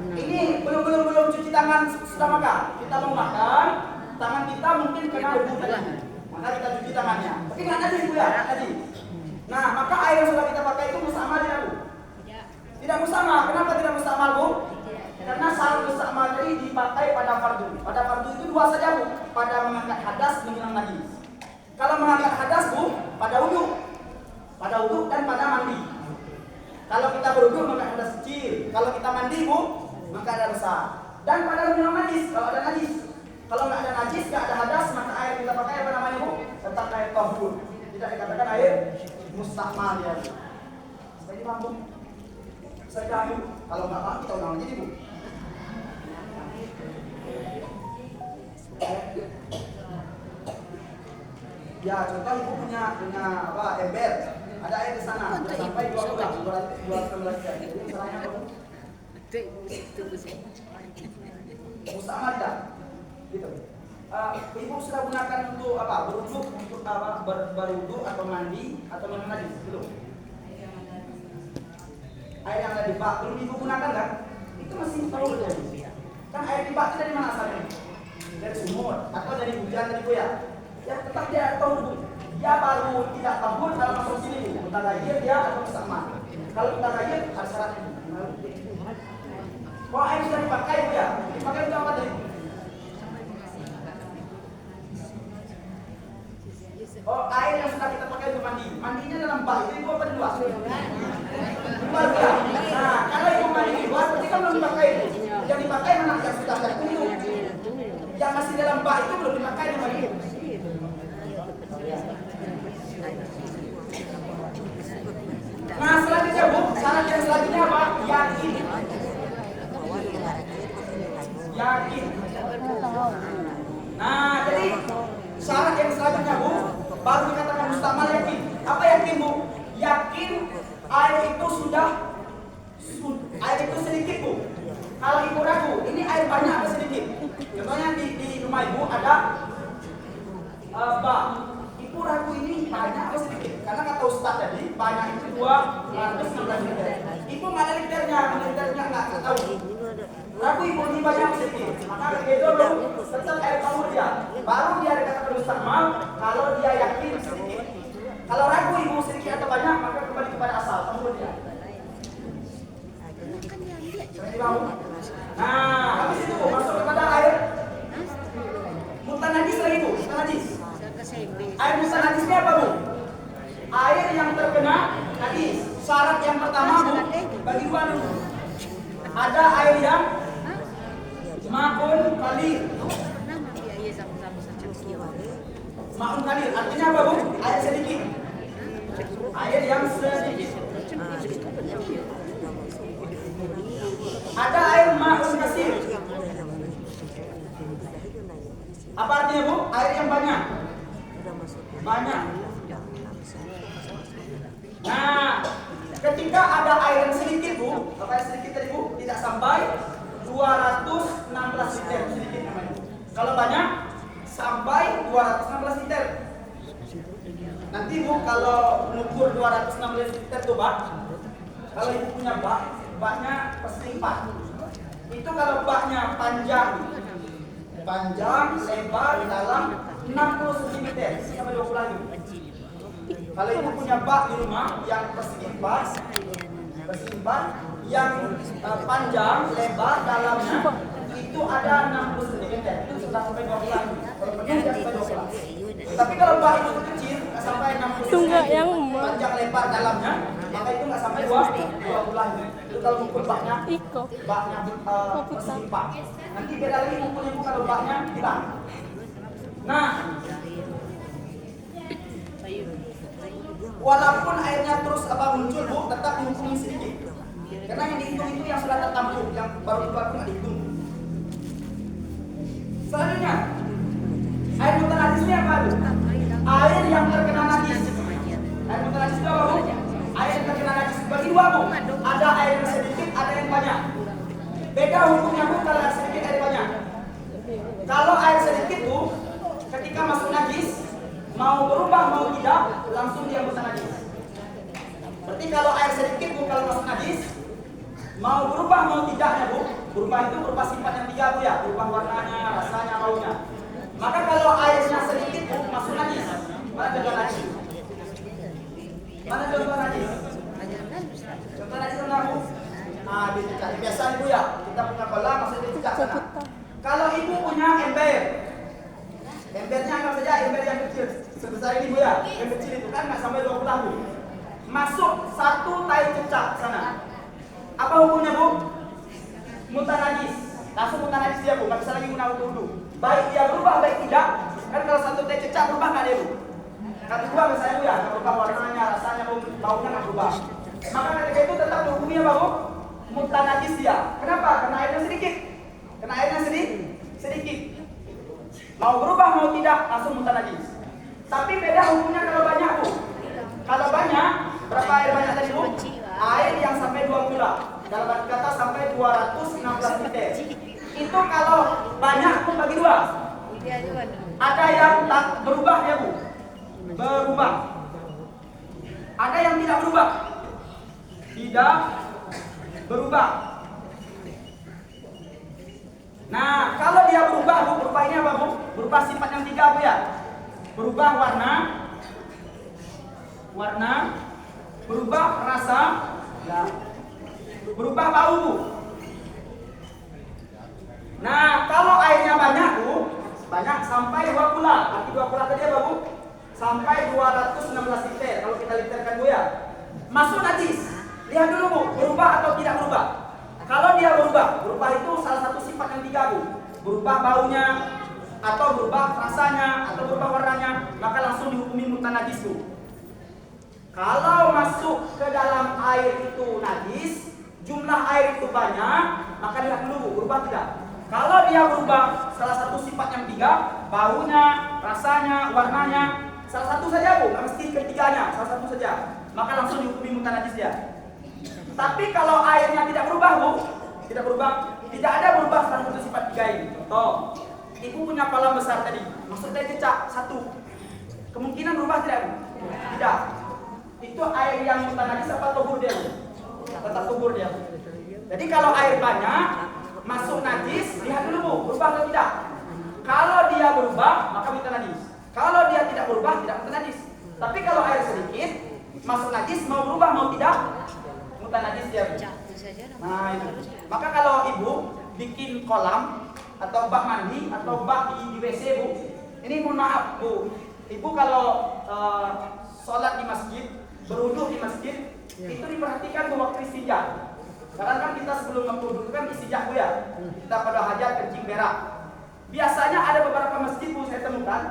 Ini belum cuci tangan sudah makan. Kita mau makan, tangan kita mungkin kena debu tadi. Maka kita cuci tangannya. Tapi nggak najis bu ya, tadi. Nah, maka air yang sudah kita pakai itu musta'mal tidak bu? Tidak musta'mal. Kenapa tidak musta'mal bu? Karena syarat musta'mal tadi dipakai pada fardu. Pada fardu itu 2 saja bu. Pada mengangkat hadas, menghilangkan najis. Kalau mengangkat hadas bu, pada wudhu dan pada mandi. Kalau kita berwudhu maka hadas kecil. Kalau kita mandi bu, maka ada besar. Dan pada menghilangkan najis, kalau ada najis. Kalau nggak ada najis, nggak ada hadas, maka air kita pakai apa namanya bu? Tetap air tahur. Tidak dikatakan air musta'mal ya. Jadi paham bu? Saya kami, kalau nggak paham kita ulang jadi bu. Ya contoh ibu punya apa ember, ada air di sana, sampai 2 bulan, 2 bulan, 2 bulan. Jadi salahnya apa bu? Musta'mal tidak? Gitu. Ibu sudah gunakan untuk apa? Berwudu, untuk apa? Berwudu atau mandi atau minum najis? Belum. Air yang ada di bak belum ibu gunakan kan? Itu masih tahu ya. Kan air di bak itu dari mana asalnya? Dari sumur atau dari hujan tadi Bu ya? Ya tetap dia tahu dulu. Dia baru tidak tahu kalau masuk sini. Mutaghayyir dia atau musta'mal. Kalau mutaghayyir ada syaratnya. Kalau air sudah dipakai Bu ya, dipakai untuk apa tadi? Oh, air yang sudah kita pakai untuk mandi. Mandinya dalam bak itu ibu apa di luar? Di luar ya. Nah, kalau ibu mandi di luar, berarti kan belum dipakai itu. Yang dipakai mana? Yang sudah ada kutu. Yang masih dalam bak itu belum dipakai yang mandi. Nah, selanjutnya Bu, syarat yang selanjutnya apa? Yakin. Yakin. Nah, jadi syarat yang selanjutnya Bu, baru dikatakan musta'mal yakin. Apa yakin Bu? Yakin air itu sedikit Bu. Kalau ibu ragu, ini air banyak atau sedikit? Contohnya di rumah ibu ada bak. Ibu ragu ini banyak atau sedikit? Karena kata Ustaz tadi, banyak itu 216 liter. Ibu mana liternya nggak tahu. Ragu ibu ini banyak atau sedikit? Maka begitu dulu, tetap air kamu dia. Baru dia dikatakan musta'mal kalau dia yakin sedikit. Kalau ragu ibu sedikit atau banyak, maka kembali kepada asal kamu dia. Nah, habis itu masuk kepada air mutanajis lagi Bu, mutanajis. Air mutanajisnya apa Bu? Air yang terkena najis. Syarat yang pertama Bu, bagi dua dulu. Ada air yang ma'un qalir. Ma'un qalir artinya apa Bu? Air sedikit. Air yang sedikit. Ada air ma'un kasir. Apa artinya Bu? Air yang banyak. Banyak. Nah, ketika ada air yang sedikit Bu, apa yang sedikit tadi Bu? Tidak sampai 216 liter sedikit namanya. Kalau banyak sampai 216 liter. Nanti Bu kalau mengukur 216 liter tuh Pak, kalau ibu punya bak, baknya pasti 4. Itu kalau baknya panjang, lebar, dalam 60 cm sampai 20 lagi. Kalau ibu punya bak di rumah yang persegi 4, yang panjang, lebar, dalamnya itu ada 60 cm, itu sudah sampai 20 lagi. Kalau penuh dia sampai 12. Tapi kalau bak itu kecil, nggak sampai 60 cm, panjang, lebar, dalamnya, maka itu nggak sampai 20 lagi. Itu kalau ukur baknya persegi 4. Nanti beda lagi ukurnya kalau baknya di bak. Nah, walaupun airnya terus muncul Bu, tetap dihukumi sedikit. Karena yang dihitung itu yang sudah tertampung, yang baru keluar nggak dihitung. Selanjutnya, air mutanajisnya apa Bu? Air yang terkena najis. Air mutanajis itu apa Bu? Air yang terkena najis bagi dua Bu. Ada air yang sedikit, ada yang banyak. Beda hukumnya Bu kalau air sedikit, air banyak. Kalau air sedikit Bu, ketika masuk najis, mau berubah mau tidak, langsung dia mutanajis. Berarti kalau air sedikit Bu kalau masuk najis, mau berubah mau tidaknya Bu, berubah itu berupa sifat yang 3 Bu ya, berubah warnanya, rasanya, baunya. Maka kalau airnya sedikit Bu masuk najis, mana contoh najis? Mana contoh najis? Contoh najis mana Bu? Nah, dicari biasa Bu ya, kita punya bola maksudnya dicari sana. Kalau ibu punya ember, embernya anggap saja ember yang kecil sebesar ini Bu ya, yang kecil itu kan nggak sampai 20 Bu. Masuk 1 tai cecak sana. Apa hukumnya Bu? Mutanajis. Langsung mutanajis dia Bu, nggak bisa lagi guna wudu. Baik dia berubah, baik tidak. Kan kalau 1 tai cecak berubah nggak dia Bu? Nggak berubah misalnya Bu ya, nggak berubah warnanya, rasanya, baunya nggak berubah. Maka ketika itu tetap hukumnya apa Bu? Mutanajis dia. Kenapa? Karena airnya sedikit. Karena airnya sedikit. Mau berubah mau tidak, langsung mutanajis. Tapi beda hukumnya kalau banyak Bu. Kalau banyak, berapa air banyak tadi Bu? Air yang sampai 2 gula. dalam arti kata sampai 216 liter. Itu kalau banyak pun bagi dua. Ada yang tak berubah ya Bu, berubah. Ada yang tidak berubah, tidak berubah. Nah, kalau dia berubah Bu, berubah ini apa Bu? Berubah sifat yang tiga Bu ya. Berubah warna, berubah rasa, ya. Berubah bau Bu. Nah, kalau airnya banyak Bu, banyak sampai 2 kula. Arti 2 kula tadi apa Bu? Sampai 216 liter. Kalau kita literkan Bu ya. Masuk najis. Lihat dulu Bu, berubah atau tidak berubah. Kalau dia berubah, berubah itu salah satu sifat yang tiga Bu. Berubah baunya, atau berubah rasanya, atau berubah warnanya, maka langsung dihukumi mutanajis Bu. Kalau masuk ke dalam air itu najis, jumlah air itu banyak, maka lihat dulu Bu, berubah tidak. Kalau dia berubah salah satu sifat yang tiga, baunya, rasanya, warnanya, salah satu saja Bu, nggak mesti ketiganya, salah satu saja, maka langsung dihukumi mutanajis dia. Tapi kalau airnya tidak berubah Bu, tidak berubah, tidak ada berubah salah satu sifat tiga ini. Contoh, ibu punya kolam besar tadi, maksudnya cecak satu, kemungkinan berubah tidak Bu? Tidak. Itu air yang mutanajis apa tubur dia Bu? Tetap tubur dia. Jadi kalau air banyak masuk najis, lihat dulu Bu, berubah atau tidak. Kalau dia berubah, maka mutanajis. Kalau dia tidak berubah, tidak mutanajis. Tapi kalau air sedikit masuk najis, mau berubah mau tidak, mutanajis dia Bu. Nah itu. Maka kalau ibu bikin kolam atau bak mandi atau bak di WC Bu, ini mohon maaf Bu, ibu kalau sholat di masjid, berwudu di masjid, itu diperhatikan Bu waktu istinja. Karena kan kita sebelum berwudu kan istinja Bu ya, kita pada hajat kencing berak. Biasanya ada beberapa masjid Bu saya temukan,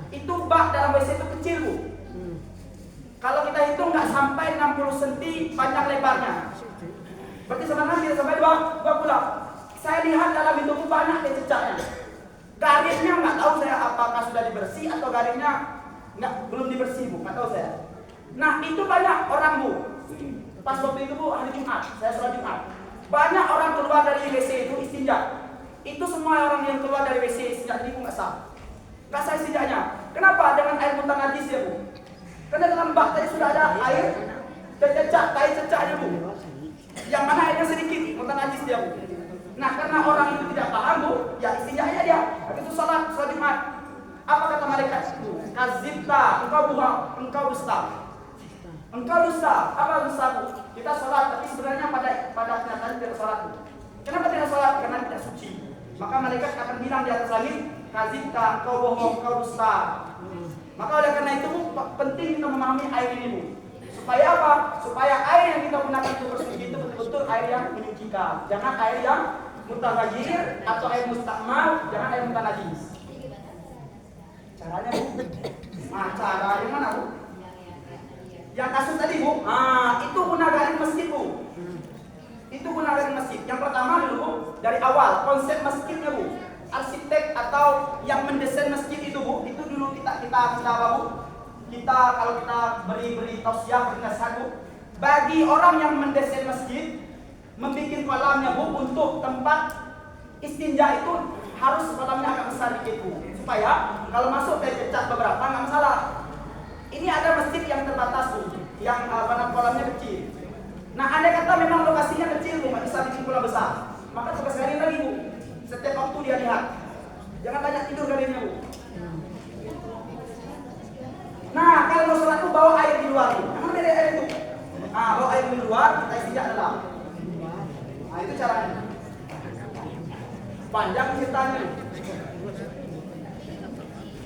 itu bak dalam WC itu kecil Bu. Kalau kita hitung nggak sampai 60 cm panjang lebarnya. Berarti sebenarnya tidak sampai 2 kula. Saya lihat dalam itu banyak cecaknya. Garisnya nggak tahu saya apakah sudah dibersih atau garisnya belum dibersih Bu, nggak tahu saya. Nah itu banyak orang Bu. Pas waktu itu Bu hari Jumat, saya sholat Jumat. Banyak orang keluar dari WC itu istinja. Itu semua orang yang keluar dari WC istinja ini Bu nggak sah. Nggak sah istinjanya. Kenapa? Dengan air mutanajis ya Bu. Karena dalam bak tadi sudah ada air tercecak, air cecaknya Bu. Yang mana airnya sedikit, mutanajis dia Bu. Nah karena orang itu tidak paham Bu, ya istinjanya dia. Begitu sholat Jumat. Apa kata malaikat? Kazibta, engkau bohong, engkau dusta. Engkau dusta. Apa dusta Bu? Kita sholat, tapi sebenarnya pada kenyataannya tidak sholat Bu. Kenapa tidak sholat? Karena tidak suci. Maka malaikat akan bilang di atas langit, kazibta, engkau bohong, engkau dusta. Maka oleh karena itu Bu, penting kita memahami air ini Bu. Supaya apa? Supaya air yang kita gunakan untuk bersuci itu betul-betul air yang menyucikan. Jangan air yang mutaghayyir atau air mustakmal, jangan air mutanajis. Caranya Bu? Nah, cara yang mana Bu? Yang kasus tadi Bu, itu guna garis masjid Bu. Itu guna garis masjid. Yang pertama dulu Bu, dari awal konsep masjidnya Bu. Arsitek atau yang mendesain masjid itu Bu, itu dulu kita apa Bu? Kita kalau kita beri tausiah, beri nasihat Bu, bagi orang yang mendesain masjid, membuat kolamnya Bu untuk tempat istinja itu harus kolamnya agak besar dikit Bu, supaya kalau masuk cecak beberapa nggak masalah. Ini ada masjid yang terbatas Bu, yang kolamnya kecil. Nah andai kata memang lokasinya kecil Bu, nggak bisa bikin kolam besar, maka tugas kalian lagi Bu, setiap waktu dia lihat, jangan banyak tidur kaliannya Bu. Nah, kalau mau sholat tuh bawa air di luar. Emang dari air itu? Nah, bawa air di luar, kita istinja dalam. Nah, itu caranya. Panjang ceritanya.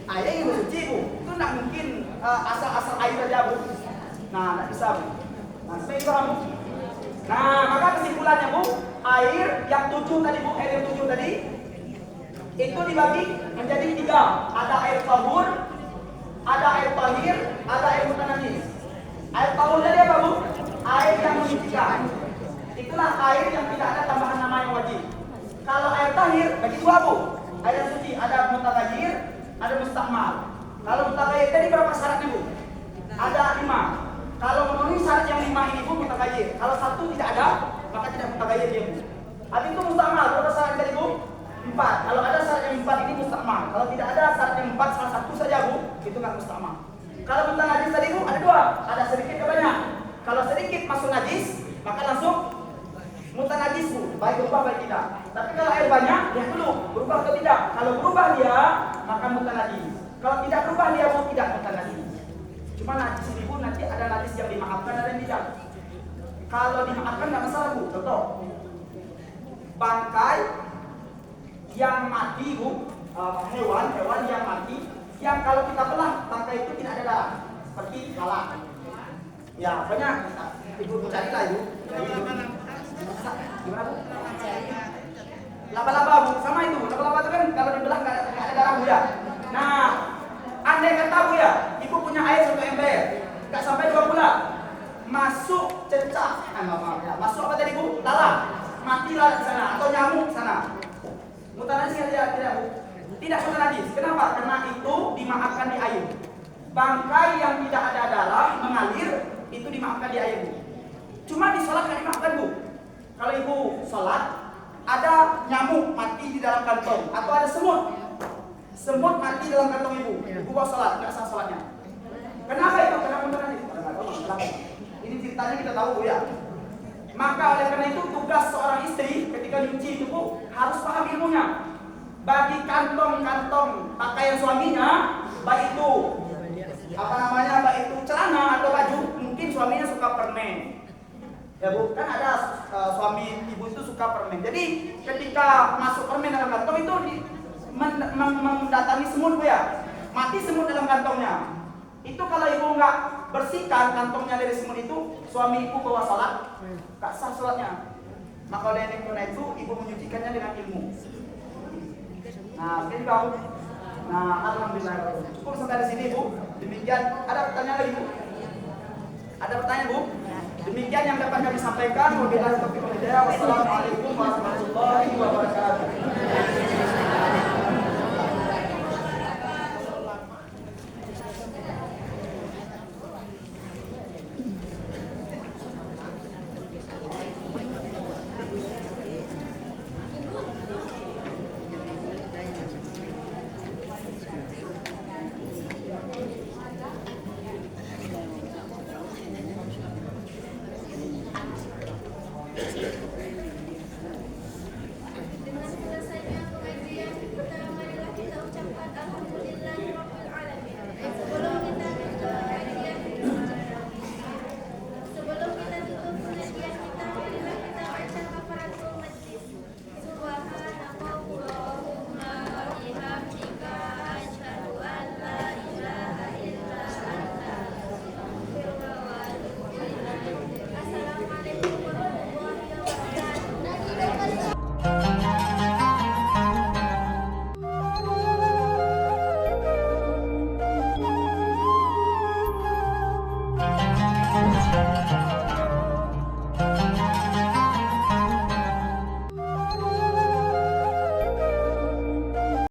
Air yang bersuci Bu, itu nggak mungkin asal-asal air saja Bu. Nah, nggak bisa Bu. Nah, sampai itu Bu. Nah, maka kesimpulannya Bu, air yang 7 tadi Bu, air yang 7 tadi, itu dibagi menjadi 3. Ada air tahur, ada air tahir, ada air mutanajis. Air tahur tadi apa Bu? Air yang menyucikan. Itulah air yang tidak ada tambahan nama yang wajib. Kalau air tahir bagi 2 Bu. Air yang suci, ada mutaghayyir, ada mustakmal. Kalau mutaghayyir tadi berapa syaratnya Bu? Ada 5. Kalau memenuhi syarat yang 5 ini Bu mutaghayyir. Kalau 1 tidak ada, maka maka tidak mutaghayyir dia, Bu. Habis itu musta'mal, berapa syarat tadi, Bu? 4. Kalau ada syarat yang 4 ini musta'mal. Kalau tidak ada syarat yang 4, salah satu saja, Bu, itu enggak musta'mal. Kalau mutanajis tadi, Bu, ada 2, ada sedikit ke banyak. Kalau sedikit masuk najis, maka langsung mutanajis, Bu, baik berubah baik tidak. Tapi kalau air banyak, lihat dulu berubah atau tidak. Kalau berubah dia, maka mutanajis. Kalau tidak berubah dia, Bu, tidak mutanajis. Cuma najis ini, Bu, nanti ada najis yang dimaafkan, ada yang tidak. Kalau dimaafkan nggak masalah, Bu. Contoh, bangkai yang mati, Bu, hewan yang mati, yang kalau kita belah bangkai itu tidak ada darah, seperti lalat. Ya, banyak. Ibu cari lah, Ibu. Gimana, Bu? Laba-laba, Bu, sama itu. Laba-laba itu kan kalau dibelah nggak ada darah, Bu, ya. Nah, andai kata, Bu, ya, Ibu punya air 1 ember, nggak sampai 2 bulan, masuk cecak, masuk apa tadi, Bu? Lalat, mati lalat di sana atau nyamuk di sana. Mutanajis tidak, Bu. Tidak mutanajis. Kenapa? Karena itu dimaafkan di air. Bangkai yang tidak ada darah mengalir itu dimaafkan di air, Bu. Cuma di sholat nggak dimaafkan, Bu. Kalau Ibu sholat ada nyamuk mati di dalam kantong atau ada semut mati dalam kantong Ibu bawa sholat, nggak sah sholatnya. Kenapa itu? Karena mutanajis. Ini ceritanya kita tahu, Bu, ya. Maka oleh karena itu tugas seorang istri ketika nyuci itu, Bu, harus paham ilmunya. Bagi kantong-kantong pakaian suaminya, baik itu baik itu celana atau baju, mungkin suaminya suka permen. Ya, Bu, kan ada suami Ibu itu suka permen. Jadi ketika masuk permen dalam kantong itu mendatangi semut, Bu, ya. Mati semut dalam kantongnya. Itu kalau Ibu nggak bersihkan kantongnya dari semut itu, suami Ibu bawa sholat, nggak sah sholatnya. Maka oleh karena itu Ibu menyucikannya dengan ilmu. Nah, mungkin kau. Nah, alhamdulillah. Cukup sampai di sini, Bu. Demikian. Ada pertanyaan lagi, Bu? Ada pertanyaan, Bu? Demikian yang dapat kami sampaikan. Wabillahi taufiq wal hidayah. Wassalamualaikum warahmatullahi wabarakatuh.